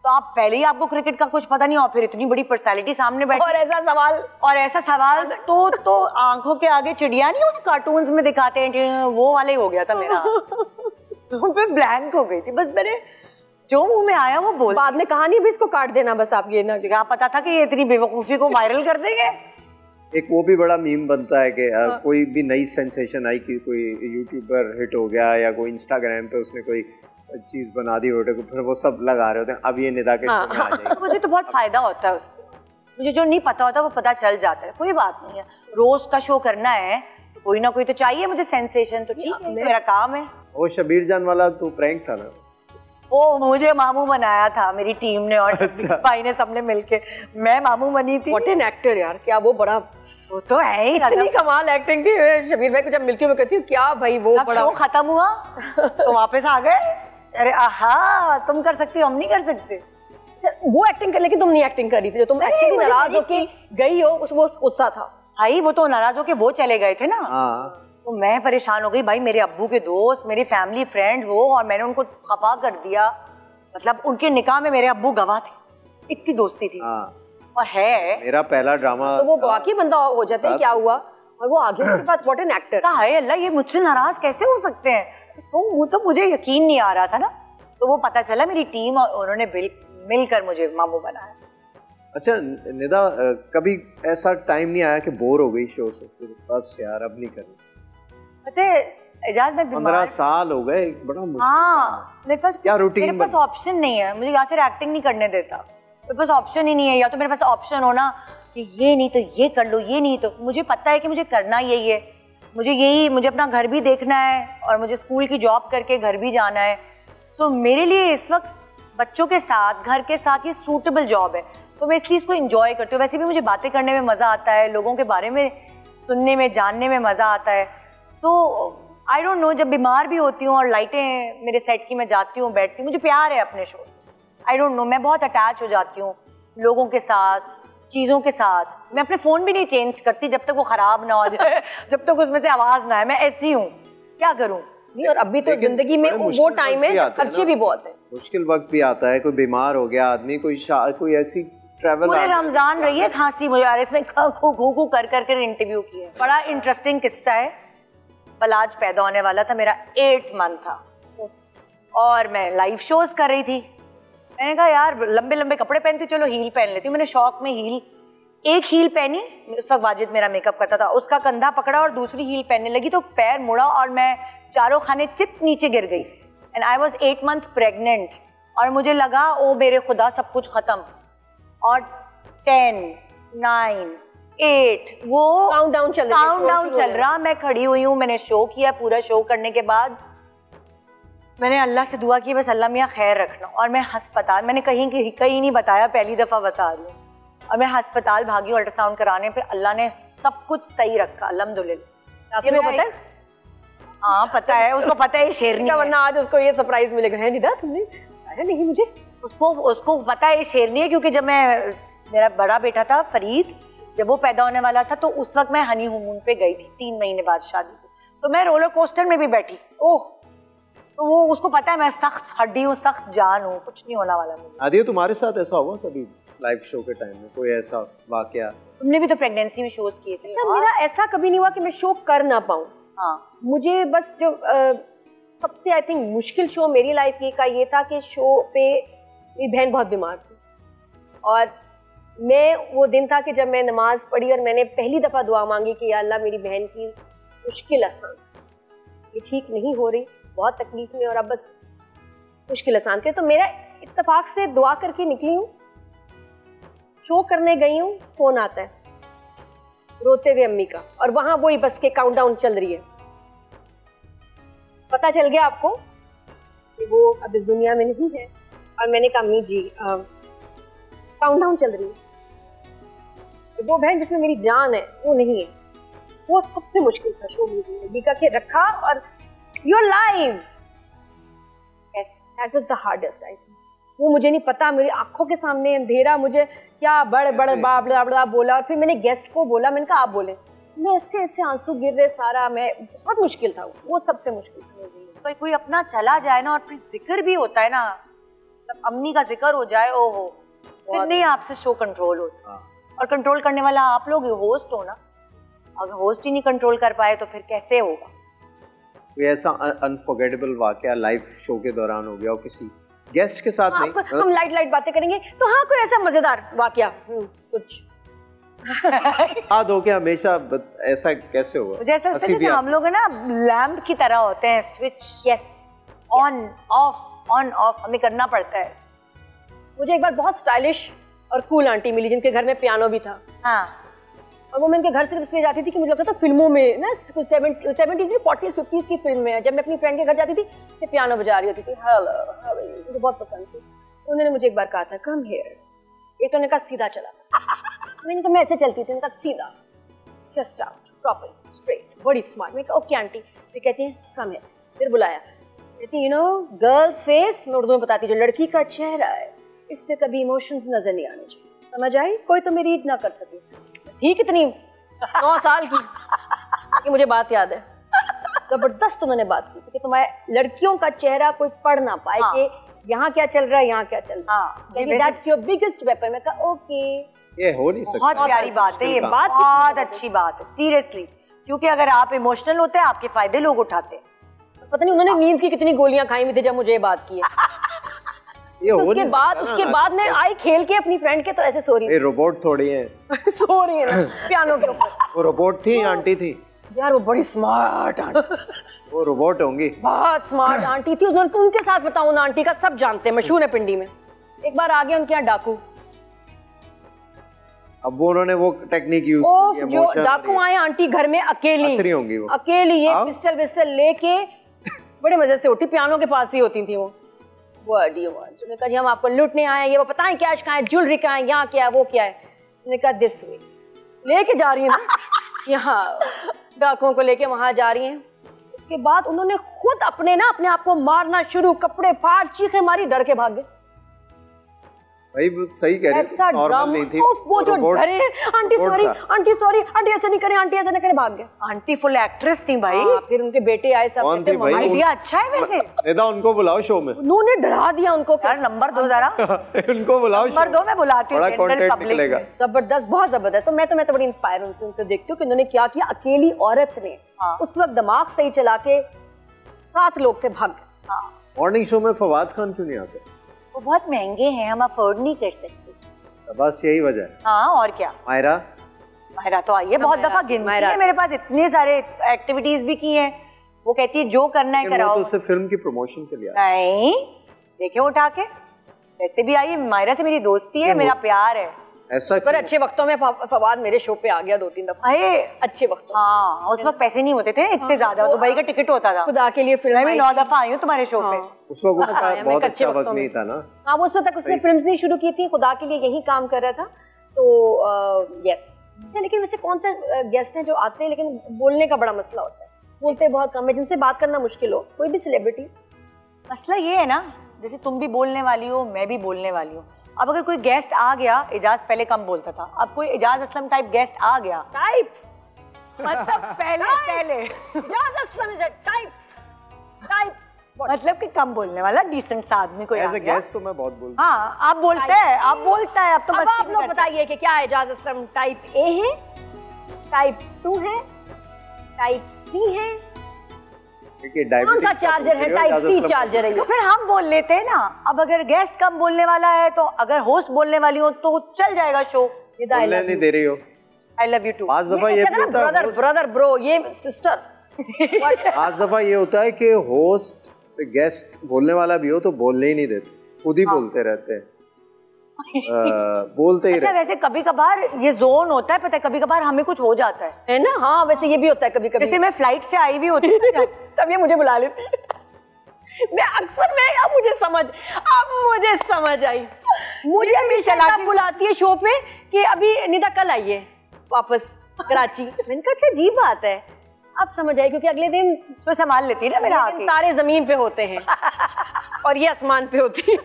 तो आप पहले ही आपको क्रिकेट का कुछ पता नहीं और फिर इतनी बड़ी पर्सनालिटी सामने बैठी और ऐसा सवाल तो आंखों के आगे चिड़िया नहीं होती कार्टून्स में दिखाते हैं, वो वाले ही हो गया था मेरा। तो फिर ब्लैंक हो गई थी बस। मैंने जो मुंह में आया वो बोल, बाद में कहानी भी इसको काट देना बस। आप ये ना क्या पता था कि ये इतनी बेवकूफी को वायरल कर देंगे। एक वो भी बड़ा मीम बनता है कि कोई भी नई सेंसेशन आई कि कोई यूट्यूबर हिट हो गया या कोई इंस्टाग्राम पे उसने कोई चीज बना दी वीडियो को, फिर वो सब लगा रहे होते हैं अब ये निदा के शो में आ जाएगी। मुझे तो बहुत फायदा होता है उससे, मुझे जो नहीं पता होता वो पता चल जाता है। कोई बात नहीं है, रोज का शो करना है तो कोई ना कोई तो चाहिए मुझे सेंसेशन, तो ठीक है मेरा काम है। वो शबीर जान वाला तो प्रैंक था ना, वो मुझे मामू बनाया था मेरी टीम ने और भाई ने सबने मिलके, मैं मामू बनी थी। व्हाट एन एक्टर यार, क्या वो बड़ा, वो तो है ही, इतनी कमाल एक्टिंग थी। शबीर भाई को जब मिलती हूँ मैं कहती हूँ क्या भाई वो बड़ा। शो खत्म हुआ तो वापस आ गए, अरे आहा तुम कर सकती हो हम नहीं कर सकते। वो एक्टिंग कर, लेकिन तुम नहीं एक्टिंग कर रही थी, जो तुम एक्चुअली नाराज होके गई हो वो गुस्सा था। भाई वो तो नाराज होके वो चले गए थे ना, तो मैं परेशान हो गई। भाई मेरे अब्बू के दोस्त, मेरी फैमिली फ्रेंड वो, और मैंने उनको खफा कर दिया। मतलब उनके निकाह में मेरे अब्बू गवाह थे, इतनी दोस्ती थी। और है मेरा पहला ड्रामा, तो वो बाकी बंदा हो जाता है क्या हुआ, और वो आगे उसके बाद व्हाट एन एक्टर। कहा है अल्लाह ये मुझसे नाराज कैसे हो सकते हैं, तो वो तो मुझे यकीन नहीं आ रहा था ना। तो वो पता चला मेरी टीम और उन्होंने मिलकर मुझे मामू बनाया। अच्छा निदा, कभी ऐसा टाइम नहीं आया कि बोर हो गई शो से, बस यार अब नहीं करना? एजाज में 15 साल हो गए, बड़ा मुश्किल। हाँ मेरे पास क्या रूटीन, मेरे पास ऑप्शन नहीं है, मुझे यहाँ से एक्टिंग नहीं करने देता, मेरे पास ऑप्शन ही नहीं है। या तो मेरे पास ऑप्शन हो ना कि ये नहीं तो ये कर लो, ये नहीं तो, मुझे पता है कि मुझे करना यही है, मुझे अपना घर भी देखना है और मुझे स्कूल की जॉब करके घर भी जाना है। तो मेरे लिए इस वक्त बच्चों के साथ, घर के साथ ये सूटेबल जॉब है, तो मैं इसलिए इसको एंजॉय करती हूँ। वैसे भी मुझे बातें करने में मज़ा आता है, लोगों के बारे में सुनने में, जानने में मज़ा आता है। तो आई डोंट नो, जब बीमार भी होती हूँ और लाइटें मेरे सेट की, मैं जाती हूँ बैठती हूँ, मुझे प्यार है अपने शो से। आई डोंट नो, मैं बहुत अटैच हो जाती हूँ लोगों के साथ, चीज़ों के साथ। मैं अपने फ़ोन भी नहीं चेंज करती जब तक वो ख़राब ना हो जाए, जब तक उसमें से आवाज़ ना आए। मैं ऐसी हूँ, क्या करूँ। नहीं, और अभी तो जिंदगी में वो टाइम है जब खर्चे भी बहुत है, मुश्किल वक्त भी आता है, कोई बीमार हो गया आदमी, कोई ऐसी ट्रैवल। पूरे रमजान रही है खांसी मुझे, और इसमें घू कर इंटरव्यू किया। बड़ा इंटरेस्टिंग किस्सा है। बलाज पैदा होने वाला था, मेरा 8 मंथ था और मैं लाइव शोज कर रही थी। मैंने कहा यार लंबे लंबे कपड़े पहनती, चलो हील पहन लेती हूँ। मैंने शौक में एक हील पहनी, उस वक्त वाजिद मेरा मेकअप करता था, उसका कंधा पकड़ा और दूसरी हील पहनने लगी तो पैर मुड़ा और मैं चारों खाने चित नीचे गिर गई। And I was 8 month pregnant और मुझे लगा ओ मेरे खुदा सब कुछ खत्म। और 10, 9, 8 वो काउंटडाउन चल रहा। मैं खड़ी हुई हूँ, मैंने शो किया। पूरा शो करने के बाद मैंने अल्लाह से दुआ की, बस अल्लाह मियाँ खैर रखना। और मैं अस्पताल, मैंने कहीं नहीं बताया, पहली दफा बता रही हूँ। और मैं अस्पताल भागी अल्ट्रासाउंड कराने, फिर अल्लाह ने सब कुछ सही रखा अल्हम्दुलिल्लाह। पता है? हाँ पता है, उसको पता है शेरनी, वरना आज उसको ये सरप्राइज मिलेगा। है निदा, तुमने बताया नहीं मुझे? उसको पता है ये शेरनी है, क्योंकि जब मेरा बड़ा बेटा था फरीद, जब वो पैदा होने वाला था तो उस वक्त मैं हनी हूमून पे गई थी 3 महीने बाद शादी से। तो मैं रोलर कोस्टर में भी बैठी। ओह, तो वो उसको पता है मैं सख्त हड्डी हूँ, सख्त जान हूँ, कुछ नहीं होने वाला मुझे। आदिया तुम्हारे साथ ऐसा हुआ कभी लाइव शो के टाइम में, कोई ऐसा वाकया? तुमने भी तो प्रेगनेंसी में शोज किए थे। अच्छा, मेरा ऐसा कभी नहीं हुआ कि मैं शो कर ना पाऊँ। हाँ, मुझे बस जो सबसे आई थिंक मुश्किल शो मेरी लाइफ का ये था कि शो पे मेरी बहन बहुत बीमार थी और वो दिन था कि जब मैं नमाज पढ़ी और मैंने पहली दफ़ा दुआ मांगी कि या अल्लाह मेरी बहन की मुश्किल आसान, ये ठीक नहीं हो रही, बहुत तकलीफ में, और अब बस मुश्किल आसान करे। तो मेरा इत्तेफाक से दुआ करके निकली हूँ, शो करने गई हूँ, फोन आता है रोते हुए अम्मी का, और वहां वही बस के काउंटडाउन चल रही है। पता चल गया आपको कि वो अब इस दुनिया में नहीं है। और मैंने कहा अम्मी जी काउंटडाउन चल रही है, वो बहन जिसमें मेरी जान है वो नहीं है। वो सबसे मुश्किल था शो मेरी जिंदगी का, कि रखा और you're live, yes, that was the hardest I think। वो मुझे नहीं पता, मेरी आंखों के सामने अंधेरा, मुझे क्या बड़ बड़ा बोला। और फिर मैंने गेस्ट को बोला, मैंने कहा आप बोले। मैं ऐसे ऐसे आंसू गिर रहे सारा, मैं बहुत मुश्किल था वो सबसे मुश्किल था। कोई अपना चला जाए ना और फिर जिक्र भी होता है ना, मतलब अम्मी का जिक्र हो जाए, ओहो, फिर नहीं आपसे शो कंट्रोल होता। और कंट्रोल करने वाला आप लोग होस्ट हो ना, अगर होस्ट ही नहीं कंट्रोल कर पाए तो फिर कैसे होगा? कोई ऐसा अनफॉरगेटेबल वाकया लाइव शो के दौरान हो गया हो किसी गेस्ट के साथ? नहीं, हम लाइट बातें करेंगे तो हाँ, कोई ऐसा मजेदार वाकया कुछ याद हो क्या हमेशा? ऐसा कैसे हुआ? जैसे हम लोग है ना लैंप की तरह होते हैं, स्विच यस ऑन ऑफ हमें करना पड़ता है। मुझे एक बार बहुत स्टाइलिश और कूल आंटी मिली जिनके घर में पियानो भी था। हाँ। और वो मैं इनके घर सिर्फ इसलिए जाती थी कि मुझे लगता था फिल्मों में ना 70s 40s 50s की फिल्म में जब मैं अपनी फ्रेंड के घर जाती थी से पियानो बजा रही होती थी। हेलो, मुझे बहुत पसंद थी। उन्होंने मुझे एक बार कहा था कम हियर, एक तो ने कहा सीधा चला। मैंने कहा मैं ऐसे चलती थी, उनका सीधा, चेस्ट आउट, प्रॉपर स्ट्रेट, बड़ी स्मार्ट। मैंने कहा ओके आंटी। फिर कहती है कम हियर। फिर बुलाया, कहती यू नो गर्ल्स फेस, मैं उर्दू में बताती, जो लड़की का चेहरा है इस पे कभी इमोशंस नजर नहीं आने चाहिए, समझ आई? कोई तो मेरी ईद ना कर सके। थी कितनी 9 साल की कि मुझे बात याद है, जबरदस्त उन्होंने बात की कि तुम्हारे लड़कियों का चेहरा कोई पढ़ ना पाए कि यहाँ क्या चल रहा है, यहाँ क्या चल रहा है। That's your biggest weapon. मैं कहा ओके, ये हो नहीं सकता। बहुत प्यारी बात है, ये बात बहुत अच्छी बात है सीरियसली, क्योंकि अगर आप इमोशनल होते हैं आपके फायदे लोग उठाते हैं। पता नहीं उन्होंने नींद की कितनी गोलियां खाई हुई थी जब मुझे ये बात की है। तो उसके बाद मैं आई खेल के अपनी फ्रेंड के, तो ऐसे सो रही है। रोबोट थोड़ी है सो रही है ना पियानो के ऊपर। वो रोबोट थी आंटी थी यार, वो बड़ी स्मार्ट आंटी। वो रोबोट होंगी, बहुत स्मार्ट आंटी थी। उनके साथ बताऊं ना, आंटी का सब जानते हैं, मशहूर है पिंडी में। एक बार आ गया उनके यहाँ डाकू। अब वो उन्होंने वो टेक्निक यूज की, जो डाकू आए आंटी घर में अकेली होंगी, वो अकेली ये पिस्टल लेके बड़े मजे से उठी, पियानो के पास ही होती थी वो। उन्होंने कहा जी हम आपको लूटने आए हैं, ये वो पता है कैश कहाँ है, ज्वेलरी कहाँ है, यहाँ क्या है, वो क्या है। उन्होंने कहा दिस वे, लेके जा रही है ना यहाँ डाकुओं को लेके वहां जा रही हैं। उसके बाद उन्होंने खुद अपने आप को मारना शुरू, कपड़े फाड़, चीखें मारी, डर के भाग गए। भाई सही कह रही है, नॉर्मल नहीं थी वो जो डरे, आंटी सॉरी, आंटी ऐसे नहीं करें, आंटी ऐसे नहीं करें, भाग गए। आंटी फुल एक्ट्रेस थी भाई। फिर उनके बेटे आए, सब कहते हैं आइडिया अच्छा है वैसे। नेता उनको बुलाओ शो में। उन्होंने डरा दिया उनको। यार नंबर दो जरा उनको बुलाओ, नंबर दो, मैं बुलाती हूँ। जबरदस्त, बहुत जबरदस्त। तो मैं तो बड़ी इंस्पायर हूँ उनसे देखती हूँ कि उन्होंने क्या किया। अकेली औरत ने उस वक्त दिमाग सही चला के 7 लोग थे, भाग गए। मॉर्निंग शो में फवाद खान क्यों नहीं आते? वो बहुत महंगे हैं, हम अफोर्ड नहीं कर सकते। बस यही वजह है। हाँ और क्या। मायरा तो आई है, बहुत दफा गिनती है मेरे पास, इतने सारे एक्टिविटीज भी की हैं। वो कहती है जो करना है कराओ। वो तो सिर्फ फिल्म की प्रमोशन के लिए नहीं, देखे उठा के वैसे भी आई है। मायरा से मेरी दोस्ती है, मेरा प्यार है। ऐसा पर अच्छे वक्तों में फवाद मेरे शो पे आ गया 2-3 दफा। अच्छे वक्तों। हाँ, उस वक्त पैसे नहीं होते थे इतने ज्यादा, तो भाई का टिकट होता था। खुदा के लिए फिल्म में 9 दफा आई हूँ तुम्हारे शो पे। उस वक्त उसका बहुत अच्छा वक्त नहीं था ना। हाँ, उस वक्त तक उसने फिल्म नहीं शुरू की थी, खुदा के लिए यही काम कर रहा था। तो यस, लेकिन वैसे कौन सा गेस्ट है जो आते हैं लेकिन बोलने का बड़ा मसला होता है, बोलते बहुत कम है, जिनसे बात करना मुश्किल हो, कोई भी सेलिब्रिटी। मसला ये है ना, जैसे तुम भी बोलने वाली हो, मैं भी बोलने वाली हूँ। अब अगर कोई गेस्ट आ गया, इजाज पहले कम बोलता था, अब कोई इजाज असलम टाइप गेस्ट आ गया, मतलब पहले Ijaz Aslam is a type मतलब कि कम बोलने वाला डिसेंट सा आदमी कोई आ गया। गेस्ट तो मैं बहुत बोलता। हाँ, आप बोलते हैं, आप बोलता है। अब तो आप लोग बताइए कि क्या इजाज असलम टाइप ए है, टाइप 2 है, टाइप C है, कौन सा चार्जर है, टाइप C चार्जर है। तो फिर हम बोल लेते हैं ना। अब अगर गेस्ट कम बोलने वाला है तो अगर होस्ट बोलने वाली हो तो चल जाएगा शो। बोलने नहीं दे रही हो। I love you to. 5 दफा ये भी होता है, ब्रदर ब्रो, ये सिस्टर। 5 दफा ये होता है कि होस्ट गेस्ट बोलने वाला भी हो तो बोलने ही नहीं देते, खुद ही बोलते रहते हैं। बोलते ही। अच्छा, वैसे कभी कभार ये जोन होता है, पता है, कभी कभार हमें कुछ हो जाता है ना। हाँ, वैसे ये भी होता है कभी कभी। जैसे मैं फ्लाइट से आई भी होती है तब ये मुझे बुला लेती है। मैं अक्सर अब मुझे समझ आई। मुझे हमेशा बुलाती है शो पे कि अभी निदा कल आई है वापस कराची। मैंने कहा अच्छा अजीब बात है, अब समझ आई, क्योंकि अगले दिन तो संभाल लेती है ना मेरा आके। तारे जमीन पे होते हैं और ये आसमान पे होती है।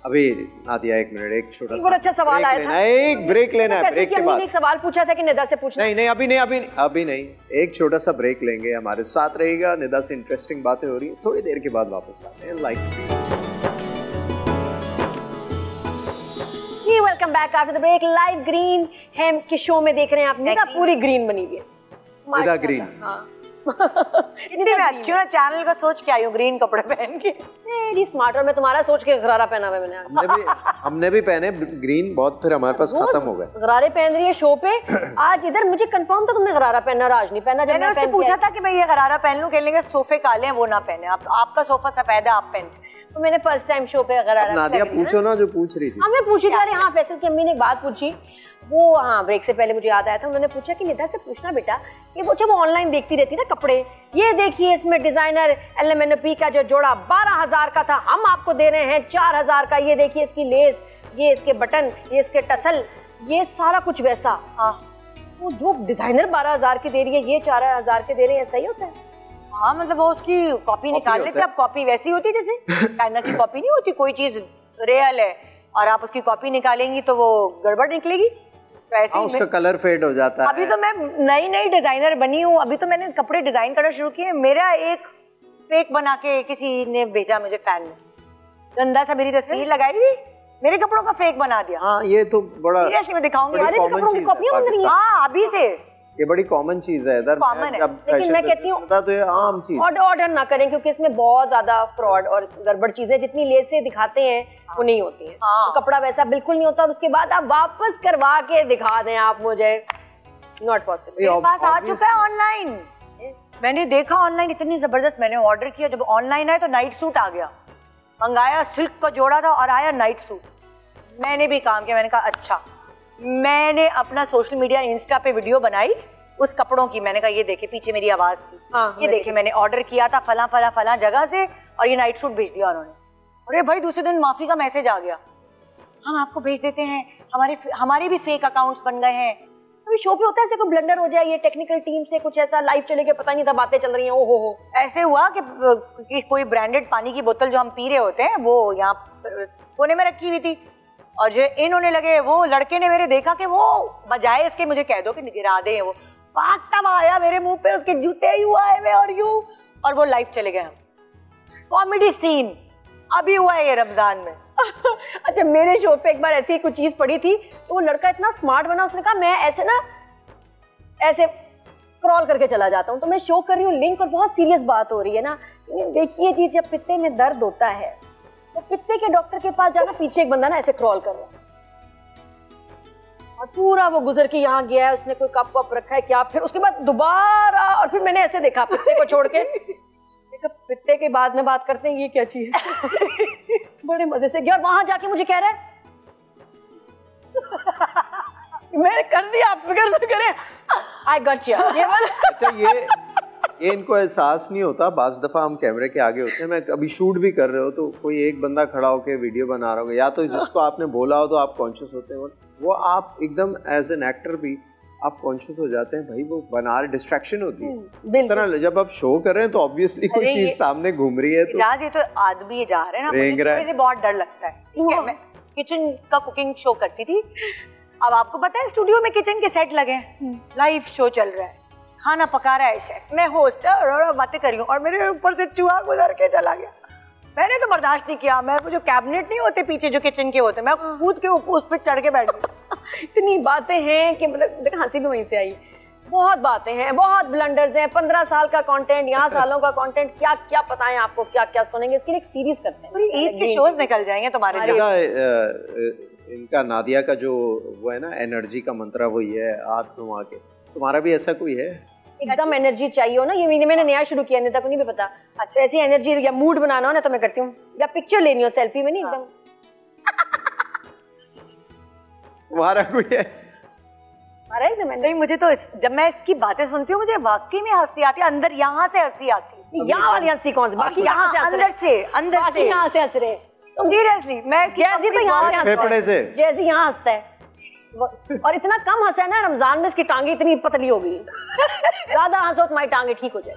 अभी नादिया एक मिनट, एक छोटा सा बहुत अच्छा सवाल आया था, एक ब्रेक लेना है। ब्रेक के बाद एक सवाल पूछा था कि निदा से पूछना। नहीं अभी नहीं, एक छोटा सा ब्रेक लेंगे, हमारे साथ रहेगा। निदा से इंटरेस्टिंग बातें हो रही है, थोड़ी देर के बाद वापस आते हैं live. Welcome back after the break. Live green हम के शो में देख रहे हैं आप। निदा पूरी ग्रीन बनी हुई है, निदा ग्रीन। हाँ इतनी मैं अच्छी ना चैनल का सोच के आई हूँ ग्रीन कपड़े पहन के। नहीं स्मार्ट, और मैं तुम्हारा सोच के गरारा पहना हुआ मैंने। हमने भी पहने ग्रीन, बहुत फिर हमारे पास खत्म हो गए। गरारे पहन रही है शो पे आज। इधर मुझे कंफर्म था तुमने गरारा पहनना, राज नहीं पहना। मैंने उससे पूछा था कि मैं ये गरारा पहन लूं, कहने के सोफे काले हैं वो ना पहने, आपका सोफा सफेद है आप पहनते। तो मैंने फर्स्ट टाइम शो पे गरारा। नादिया पूछो ना जो पूछ रही थी। मैं पूछी थी। हाँ फैसल की अम्मी ने एक बात पूछी, वो हाँ ब्रेक से पहले मुझे याद आया था। उन्होंने पूछा कि निदा से पूछना बेटा, ये वो ऑनलाइन देखती रहती ना कपड़े, ये देखिए इसमें डिजाइनर LMNOP का जो जोड़ा 12,000 का था, हम आपको दे रहे हैं 4,000 का। ये देखिए इसकी लेस, ये इसके बटन, ये इसके टसल, ये सारा कुछ वैसा। हाँ वो जो डिजाइनर 12,000 की दे रही है, ये 4,000 के दे रहे हैं, सही होता है? हाँ मतलब वो उसकी कॉपी निकाल लेते। अब कॉपी वैसी होती है जैसे चाइना की कॉपी नहीं होती, कोई चीज रियल है और आप उसकी कॉपी निकालेंगी तो वो गड़बड़ निकलेगी। तो ऐसे उसका कलर फेड हो जाता है। अभी तो मैं नई डिजाइनर बनी हूँ, अभी तो मैंने कपड़े डिजाइन करना शुरू किए। मेरा एक फेक बना के किसी ने भेजा मुझे, फैन में गंदा सा मेरी तस्वीर लगाई थी, मेरे कपड़ों का फेक बना दिया। हाँ ये तो बड़ा मैं दिखाऊंगी। हाँ अभी से ये बड़ी कॉमन चीज है इधर। लेकिन मैं कहती हूँ तो ये आम चीज, ऑर्डर ना करें क्योंकि इसमें बहुत ज्यादा फ्रॉड और गड़बड़ चीजें, जितनी लेसे दिखाते हैं वो नहीं होती है। तो कपड़ा वैसा बिल्कुल नहीं होता और उसके बाद आप वापस करवा के दिखा दें आप मुझे, नॉट पॉसिबल। मेरे पास आ चुका है ऑनलाइन, मैंने देखा ऑनलाइन इतनी जबरदस्त। मैंने ऑर्डर किया, जब ऑनलाइन आया तो नाइट सूट आ गया। मंगाया सिल्क का जोड़ा था और आया नाइट सूट। मैंने भी काम किया, मैंने कहा अच्छा। मैंने अपना सोशल मीडिया इंस्टा पे वीडियो बनाई उस कपड़ों की। मैंने कहा ये देखे, पीछे मेरी आवाज थी। ये देखे मैंने ऑर्डर किया था फला जगह से और ये नाइट सूट भेज दिया उन्होंने। अरे भाई दूसरे दिन माफी का मैसेज आ गया, हम आपको भेज देते हैं, हमारे भी फेक अकाउंट्स बन गए हैं। अभी शो पे होता है ऐसे कोई ब्लंडर हो जाए, ये टेक्निकल टीम से कुछ ऐसा लाइव चले गए, पता नहीं था बातें चल रही हैं। ओहो हो, ऐसे हुआ कि कोई ब्रांडेड पानी की बोतल जो हम पी रहे होते हैं वो यहाँ कोने में रखी हुई थी और जो इन्होंने लगे, वो लड़के ने मेरे देखा कि वो बजाय इसके मुझे कह दो कि गिरा दे, वो भागता आया मेरे मुंह पे, उसके जूते यूं आए हुए और वो लाइव चले गए। हम कॉमेडी सीन अभी हुआ है ये रमजान में। अच्छा मेरे शो पे एक बार ऐसी कुछ चीज पड़ी थी तो वो लड़का इतना स्मार्ट बना, उसने कहा मैं ऐसे ना ऐसे क्रॉल करके चला जाता हूँ। तो मैं शो कर रही हूँ लिंक और बहुत सीरियस बात हो रही है ना। देखिए जी, जब पित्ते में दर्द होता है तो पित्ते के डॉक्टर के पास जाना, पीछे एक बंदा ना ऐसे क्रॉल कर रहा है और पूरा वो गुजर के यहाँ गया है, उसने कोई कप वप रखा है क्या, फिर उसके बाद दोबारा, और फिर मैंने ऐसे देखा पित्ते को छोड़ के, देखा पित्ते के बाद में बात करते हैं ये क्या चीज। बड़े मजे से गया और वहां जाके मुझे कह रहा है मैंने कर दिया, आप फिक्र ना करें, आई गॉट यू। अच्छा ये इनको एहसास नहीं होता। बाज दफा हम कैमरे के आगे होते हैं, मैं कभी शूट भी कर रहे हो तो कोई एक बंदा खड़ा होकर वीडियो बना रहा होगा, या तो जिसको आपने बोला हो तो आप कॉन्शियस होते हैं, वो आप एकदम एज एन एक्टर भी आप कॉन्शियस हो जाते हैं, भाई वो बना रहे, डिस्ट्रैक्शन होती है। इस तरह जब आप शो कर रहे हैं तो ऑब्वियसली कोई चीज सामने घूम रही है, तो ये तो आदमी जा रहे हैं ना, मुझे बहुत डर लगता है। ठीक है, मैं किचन का कुकिंग शो करती थी। अब आपको पता है स्टूडियो में किचन के सेट लगे हैं, लाइव शो चल रहा है, खाना पका रहा है शेफ, मैं होस्ट और बातें कर रही हूँ और मेरे ऊपर से चूहा गुजर के चला गया। मैंने तो बर्दाश्त नहीं किया। मैं जो कैबिनेट नहीं होते पीछे जो किचन के होते, मैं कूद के उस पर चढ़ के बैठ गई। इतनी बातें हैं कि मतलब हंसी भी वहीं से आई। बहुत बातें हैं, बहुत ब्लंडर्स हैं, 15 साल का कंटेंट, यहाँ सालों का कंटेंट, क्या क्या पताएं आपको, क्या क्या सुनेंगे। इसके लिए एक सीरीज करते हैं, ईद के शोज निकल जाएंगे तुम्हारे। इनका नादिया का जो वो है ना एनर्जी का मंत्र वही है, हाथ घुमा के। तुम्हारा भी ऐसा कोई है? एकदम एनर्जी चाहिए हो ना, ये मैंने नया शुरू किया, नहीं तक नहीं भी पता। अच्छा ऐसी एनर्जी या मूड बनाना हो ना तो मैं करती हूँ, या पिक्चर लेनी हो सेल्फी में, नहीं एकदम। तुम्हारा कोई है? नहीं, मुझे तो जब मैं इसकी बातें सुनती हूँ मुझे वाकई में हंसी आती है, अंदर यहाँ से हंसी आती है। यहाँ वाली हंसी कौन सी? बाकी यहाँ अंदर से यहाँ से हंस रहे सीरियसली। मैं जैसी तो यहाँ फेफड़े से जैसी यहाँ हंसता है, और इतना कम हंसा है ना रमजान में, इसकी टांगे इतनी पतली हो गई। ज्यादा हंसो तुम्हारी टांगे ठीक हो जाए।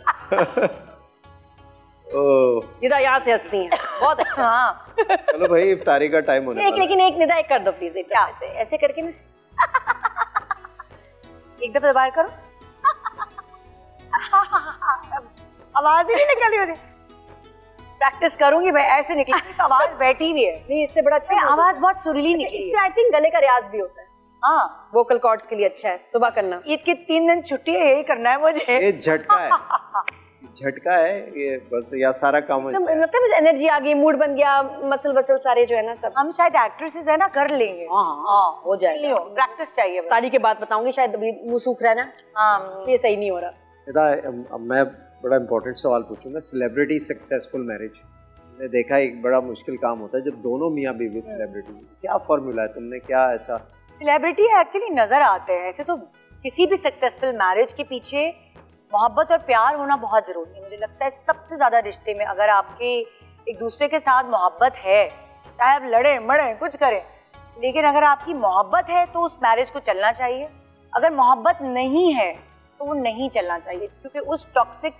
यहाँ से हंसती हैं। बहुत अच्छा। हाँ चलो भाई इफ्तारी का टाइम होने वाला है। लेकिन एक निदा एक कर दो प्लीज, एक ऐसे करके ना एक दफा दोबारा करो। आवाज ही नहीं निकली होती। प्रैक्टिस करूंगी मैं, ऐसे निकली आवाज बैठी हुई है। नहीं, इससे बड़ा अच्छा आवाज बहुत सुरीली निकली है। इससे आई थिंक गले का रियाज भी होता है। हाँ, वोकल कॉर्ड्स के लिए अच्छा है, सुबह करना। ईद के 3 दिन छुट्टी है, यही करना है मुझे। ये झटका है, झटका है ये, बस या सारा काम है। मतलब एनर्जी आ गई, मूड बन गया, मसल वसल सारे जो है ना सब। हम शायद एक्ट्रेसेस है ना, कर लेंगे। हाँ हो जाएगा। प्रैक्टिस चाहिए। ताली के बाद बताऊंगी, शायद अभी मुंह सूख रहा है ना। हाँ, ये सही नहीं हो रहा। अब मैं बड़ा इंपॉर्टेंट सवाल पूछूंगा। सेलिब्रिटी सक्सेसफुल मैरिज मैंने देखा एक बड़ा मुश्किल काम होता है जब दोनों मियाँ बीवी सेलिब्रिटी। क्या फॉर्मूला है, तुमने क्या ऐसा? सेलिब्रिटी एक्चुअली नजर आते हैं ऐसे तो किसी भी सक्सेसफुल मैरिज के पीछे मोहब्बत और प्यार होना बहुत जरूरी है। मुझे लगता है सबसे ज्यादा रिश्ते में अगर आपके एक दूसरे के साथ मोहब्बत है, चाहे आप लड़े मड़े कुछ करें, लेकिन अगर आपकी मोहब्बत है तो उस मैरिज को चलना चाहिए। अगर मोहब्बत नहीं है तो वो नहीं चलना चाहिए, क्योंकि उस टॉक्सिक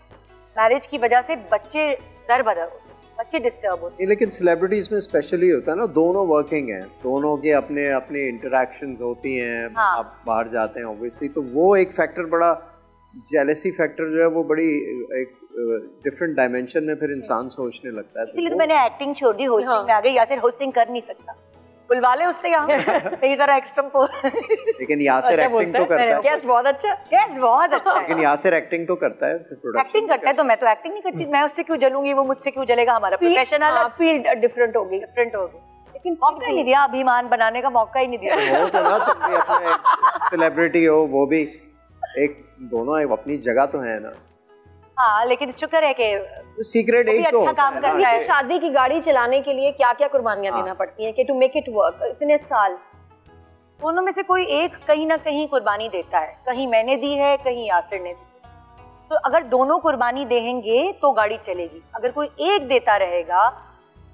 मैरिज की वजह से बच्चे दर बदर होते हैं, बच्चे डिस्टर्ब होते हैं। लेकिन सेलिब्रिटीज में स्पेशली होता है ना, दोनों वर्किंग हैं, दोनों के अपने अपने इंटरेक्शंस होती हैं। हाँ। आप बाहर जाते हैं ऑब्वियसली, तो वो एक फैक्टर, बड़ा जेलसी फैक्टर जो है वो बड़ी एक डिफरेंट डायमेंशन में फिर इंसान सोचने लगता है। इसलिए तो मैंने एक्टिंग छोड़ दी, होस्टिंग में आ गई। या फिर होस्टिंग कर नहीं सकता, बुलवा ले उससे यहाँ तेरी तरह एक्सट्रा। लेकिन यासिर एक्टिंग तो करता है। गेस्ट बहुत अच्छा, गेस्ट बहुत अच्छा है। लेकिन यासिर एक्टिंग तो करता है, फिर प्रोडक्शन एक्टिंग करता है, तो मैं तो एक्टिंग नहीं करती। मैं उससे क्यों जलूंगी, वो मुझसे क्यों जलेगा? हमारा प्रोफेशन अलग, फील्ड डिफरेंट होगी। लेकिन मौका ही नहीं दिया, अभिमान बनाने का मौका ही नहीं दिया। वो तो ना, तुम भी अपने सेलिब्रिटी हो, वो भी एक, दोनों एक अपनी जगह तो है ना। हाँ, लेकिन शुक्र है कि सीक्रेट एक तो अच्छा काम कर रहा है। शादी की गाड़ी चलाने के लिए क्या क्या कुर्बानियां देना पड़ती हैं कि टू मेक इट वर्क, इतने साल? दोनों में से कोई एक कहीं ना कहीं कुर्बानी देता है। कहीं मैंने दी है, कहीं यासिर ने दी। तो अगर दोनों कुर्बानी देंगे तो गाड़ी चलेगी। अगर कोई एक देता रहेगा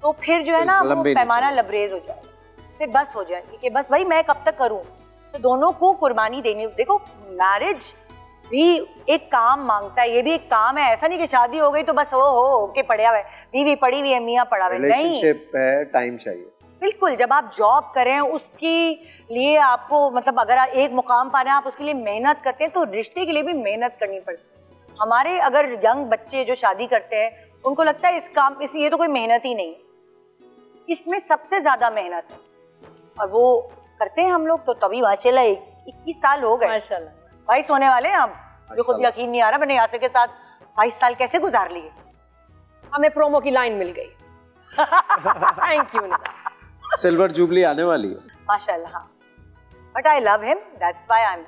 तो फिर जो है ना वो पैमाना लबरेज हो जाएगा, फिर बस हो जाएगी कि बस भाई मैं कब तक करूं। तो दोनों को कुर्बानी देनी। देखो, मैरिज भी एक काम मांगता है, ये भी एक काम है। ऐसा नहीं कि शादी हो गई तो बस हो के पड़े हुए, बीवी पड़ी हुई है, मियाँ पड़ा हुआ है। रिलेशनशिप है, टाइम चाहिए। बिल्कुल, जब आप जॉब करें उसके लिए आपको, मतलब अगर एक मुकाम पा रहे हैं, आप उसके लिए मेहनत करते हैं, तो रिश्ते के लिए भी मेहनत करनी पड़ती है। हमारे अगर यंग बच्चे जो शादी करते हैं, उनको लगता है इस काम, ये तो कोई मेहनत ही नहीं है। इसमें सबसे ज्यादा मेहनत है, और वो करते हैं हम लोग। तो तभी माशाल्लाह 21 साल हो गए, माशाल्लाह 22 होने वाले हैं हम, जो खुद यकीन नहीं आ रहा मैंने यासिर के साथ 22 साल कैसे गुजार लिए। हमें प्रोमो की लाइन मिल गई। Thank you. सिल्वर जुबली आने वाली है माशाल्लाह। But I love him, that's why I am.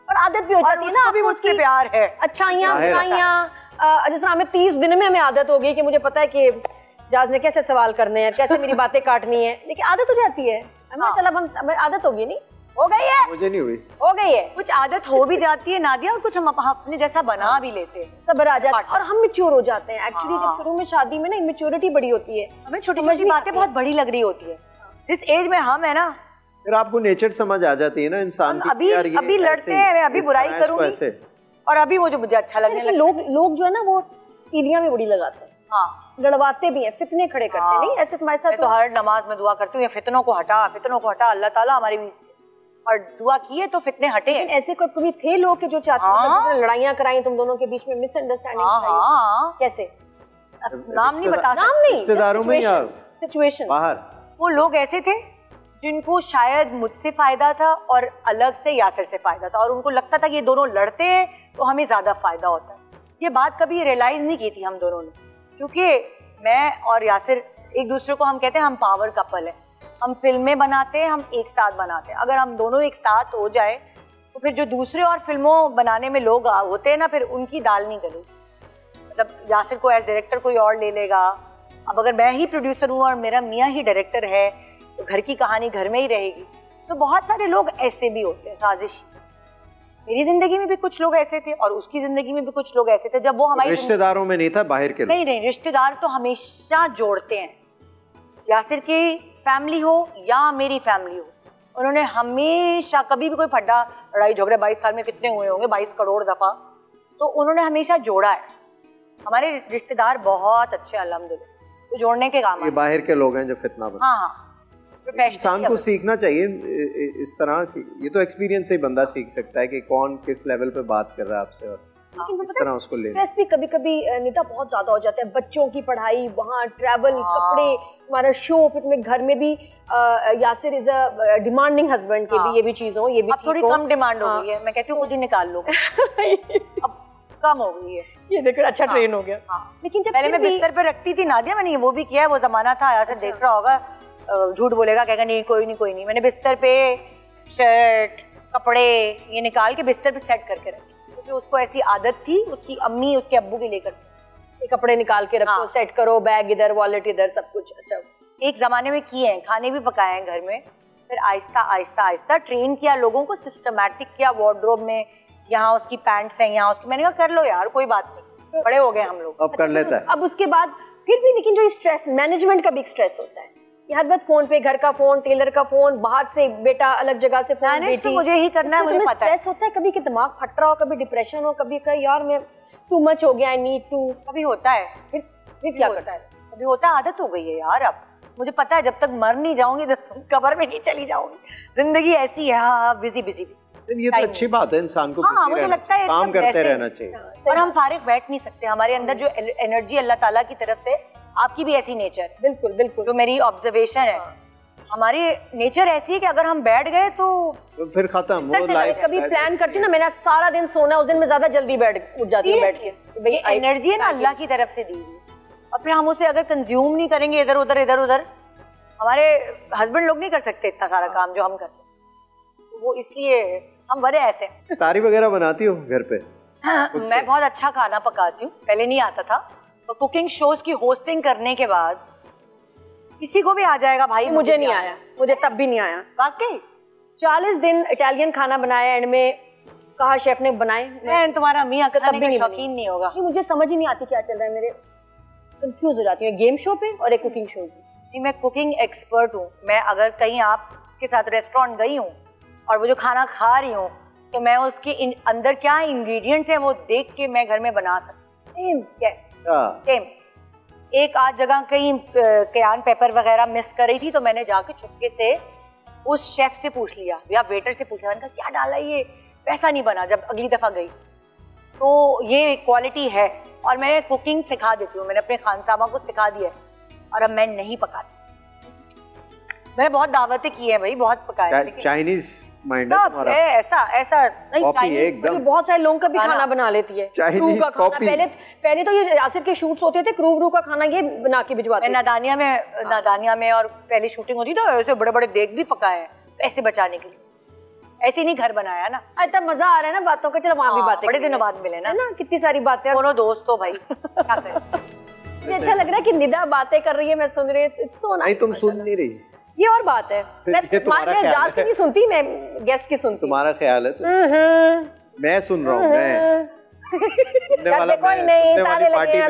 और आदत भी हो जाती है ना, अभी मुझसे प्यार है, अच्छाइयाँ बुराइयाँ। जिस तरह हमें 30 दिन में हमें आदत हो गई कि मुझे पता है कि जाज ने कैसे सवाल करने हैं, कैसे मेरी बातें काटनी है, लेकिन आदत हो जाती है। माशाल्लाह हम आदत होगी, नहीं हो गई है? मुझे नहीं हुई, हो गई है। कुछ आदत हो भी जाती है नादिया, और कुछ हम अपने जैसा बना भी लेते हैं। सब्र आ जाता है और हम मैच्योर हो जाते हैं। एक्चुअली जब शुरू में शादी में ना इमेच्योरिटी बड़ी होती है, हमें छोटी छोटी बातें बहुत बड़ी लग रही होती है। जिस एज में हम है ना, फिर आपको नेचर समझ आ जाती है ना इंसान की। अभी लड़ते हैं, मैं अभी बुराई करूंगी और अभी मुझे अच्छा लगने लगा। लोग जो है ना वो तीलियां भी बड़ी लगाते हैं। हाँ, लड़वाते भी हैं, फितने खड़े करते हैं। नहीं ऐसे तुम्हारे साथ तो हर नमाज में दुआ करती हूँ, फितनों को हटा अल्लाह ताला हमारी भी, और दुआ किए तो फितने हटे। ऐसे कोई कभी थे लोग के जो चाहते हैं लड़ाइयाँ कराई तुम दोनों के बीच में, मिसअंडरस्टैंडिंग? कैसे? नाम नहीं बता सकते, नाम नहीं, रिश्तेदारों में या सिचुएशन बाहर। वो लोग ऐसे थे जिनको शायद मुझसे फायदा था और अलग से यासिर से फायदा था, और उनको लगता था कि ये दोनों लड़ते हैं तो हमें ज्यादा फायदा होता है। ये बात कभी रियलाइज नहीं की थी हम दोनों ने, क्योंकि मैं और यासिर एक दूसरे को, हम कहते हैं हम पावर कपल है। हम फिल्में बनाते हैं, हम एक साथ बनाते हैं। अगर हम दोनों एक साथ हो जाए तो फिर जो दूसरे और फिल्मों बनाने में लोग होते हैं ना, फिर उनकी दाल नहीं गलेगी। मतलब यासिर को एज डायरेक्टर कोई और ले लेगा। अब अगर मैं ही प्रोड्यूसर हूँ और मेरा मियाँ ही डायरेक्टर है, तो घर की कहानी घर में ही रहेगी। तो बहुत सारे लोग ऐसे भी होते हैं, साजिश। मेरी जिंदगी में भी कुछ लोग ऐसे थे और उसकी जिंदगी में भी कुछ लोग ऐसे थे। जब वो हमारी रिश्तेदारों में नहीं था, बाहर के नहीं, रिश्तेदार तो हमेशा जोड़ते हैं। यासिर की फैमिली हो या मेरी फैमिली हो, उन्होंने हमेशा, कभी भी कोई फड्डा लड़ाई झगड़े 22 साल में कितने हुए होंगे, 22 करोड़ दफा, तो उन्होंने हमेशा जोड़ा है। हमारे रिश्तेदार बहुत अच्छे, अल्हम्दुलिल्लाह। तो जोड़ने के काम ये बाहर के लोग हैं जो फितना बनाते हैं। हाँ, इंसान को सीखना चाहिए इस तरह की, ये तो एक्सपीरियंस से ही बंदा सीख सकता है कि कौन किस लेवल पे बात कर रहा है आपसे और इस तरह उसको ले। स्ट्रेस भी कभी कभी निदा बहुत ज्यादा हो जाता है, बच्चों की पढ़ाई, वहाँ ट्रैवल, कपड़े, हमारा शो, फिर में घर में भी Yasir is a demanding husband के भी ये भी चीज हो, ये भी थोड़ी कम डिमांड हो गई है, मैं कहती हूँ खुद ही निकाल लो। अब कम हो गई है, ये देखकर अच्छा ट्रेन हो गया। लेकिन जब पहले मैं बिस्तर पे रखती थी नादिया, मैंने वो भी किया है, वो जमाना था, यहाँ से देख रहा होगा, झूठ बोलेगा, कहेगा नहीं कोई नहीं, मैंने बिस्तर पे शर्ट कपड़े ये निकाल के बिस्तर पे सेट करके रखी, क्योंकि उसको ऐसी आदत थी, उसकी अम्मी उसके अब्बू की लेकर ये कपड़े निकाल के रखो, सेट करो, बैग इधर, वॉलेट इधर, सब कुछ। अच्छा, एक जमाने में किए हैं, खाने भी पकाए हैं घर में, फिर आहिस्ता आहिस्ता आहिस्ता ट्रेन किया लोगों को, सिस्टमैटिक किया वार्डरोब में, यहाँ उसकी पैंट्स हैं, यहाँ उसकी, मैंने कहा कर लो यार कोई बात नहीं, बड़े हो गए हम लोग, अब कर लेता है। अब उसके बाद फिर भी लेकिन जो स्ट्रेस, मैनेजमेंट का भी स्ट्रेस होता है, हर वक्त फोन पे, घर का फोन, टेलर का फोन, बाहर से बेटा, अलग जगह से फोन, बेटी, तो मुझे ही करना है, मुझे पता है। स्ट्रेस होता है, कभी कि दिमाग फट रहा हो, कभी डिप्रेशन हो, कभी कहीं यार मैं टू मच हो गया, आई नीड टू, कभी होता है, फिर क्या करता है, कभी होता है, आदत हो गई है यार, अब मुझे पता है जब तक मर नहीं जाऊंगी, जब तक कब्र में नहीं चली जाऊंगी, जिंदगी ऐसी है। हाँ, बिजी ये तो अच्छी बात है, इंसान को मुझे लगता है काम करते रहना चाहिए, और हम फारिग बैठ नहीं सकते, हमारे अंदर जो एनर्जी अल्लाह ताला की तरफ से, आपकी भी ऐसी नेचर है, बिल्कुल बिल्कुल, जो मेरी ऑब्जर्वेशन है, हमारी नेचर ऐसी है कि अगर हम बैठ गए तो फिर खत्म वो लाइफ। कभी प्लान करती हूँ ना, मैंने सारा दिन सोना, उस दिन मैं ज्यादा जल्दी उठ जाती हूँ बैठ के, एनर्जी है ना अल्लाह की तरफ से दी हुई, और फिर हम उसे अगर कंज्यूम नहीं करेंगे इधर उधर, हमारे हस्बैंड लोग नहीं कर सकते इतना सारा काम जो हम करते हैं, वो इसलिए हम बड़े ऐसे। तारी वगैरह बनाती हो घर पे? मैं बहुत अच्छा खाना पकाती हूँ, पहले नहीं आता था, तो कुकिंग शोज की होस्टिंग करने के बाद किसी को भी आ जाएगा भाई, मुझे नहीं आया, मुझे तब भी नहीं आया वाकई। 40 दिन इटालियन खाना बनाया, एंड में कहा शेफ ने बनाए, मैं तुम्हारा मियां तब भी शौकीन नहीं होगा, मुझे समझ ही नहीं आती क्या चल रहा है, मेरे कंफ्यूज हो जाती हूँ गेम शो पे और एक कुकिंग शो पे। मैं कुकिंग एक्सपर्ट हूँ, मैं अगर कहीं आपके साथ रेस्टोरेंट गई हूँ और वो जो खाना खा रही हूँ, तो मैं उसके अंदर क्या इंग्रेडिएंट्स हैं वो देख के मैं घर में बना सकती हूँ। सेम एक आध जगह कहीं कैन पेपर वगैरह मिस कर रही थी, तो मैंने जाके चुपके से उस शेफ से पूछ लिया या वेटर से पूछा, मैंने कहा क्या डाला ये, वैसा नहीं बना। जब अगली दफा गई तो ये क्वालिटी है, और मैं कुकिंग सिखा देती हूँ, मैंने अपने खान सामा को सिखा दिया है, और अब मैं नहीं पकाती। मैंने बहुत दावतें की हैं भाई, बहुत पकाया। चाइनीज माइंड है तुम्हारा, ऐसा नहीं, एकदम बहुत सारे लोगों का भी खाना बना लेती है, चाइनीज कॉपी। पहले तो ये यासिर के शूट्स होते थे, क्रू का खाना ये बना के भिजवाते। नादानिया में और पहली शूटिंग होती तो ऐसे बड़े बड़े देग भी पकाए हैं ऐसे बचाने के लिए, ऐसे नहीं घर बनाया ना। इतना मजा आ रहा है ना बातों का, चलो वहाँ भी बातें, बड़े दिनों बाद मिले ना, कितनी सारी बातें, दोनों दोस्त हो भाई। क्या करें, मुझे अच्छा लग रहा है कि निदा बातें कर रही है, मैं सुन रही हूँ। नहीं तुम सुन नहीं रही, ये और बात है, मैं जास की नहीं सुनती, मैं गेस्ट की सुनती। तुम्हारा ख्याल है तो मैं सुन रहा हूँ, मैं कोई नहीं, ताले लगे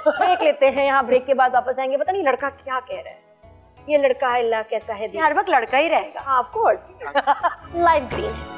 ब्रेक लेते हैं, यहाँ ब्रेक के बाद वापस आएंगे। पता नहीं लड़का क्या कह रहा है, ये लड़का है अल्लाह कैसा है, हर वक्त लड़का ही रहेगा। Of course, light green.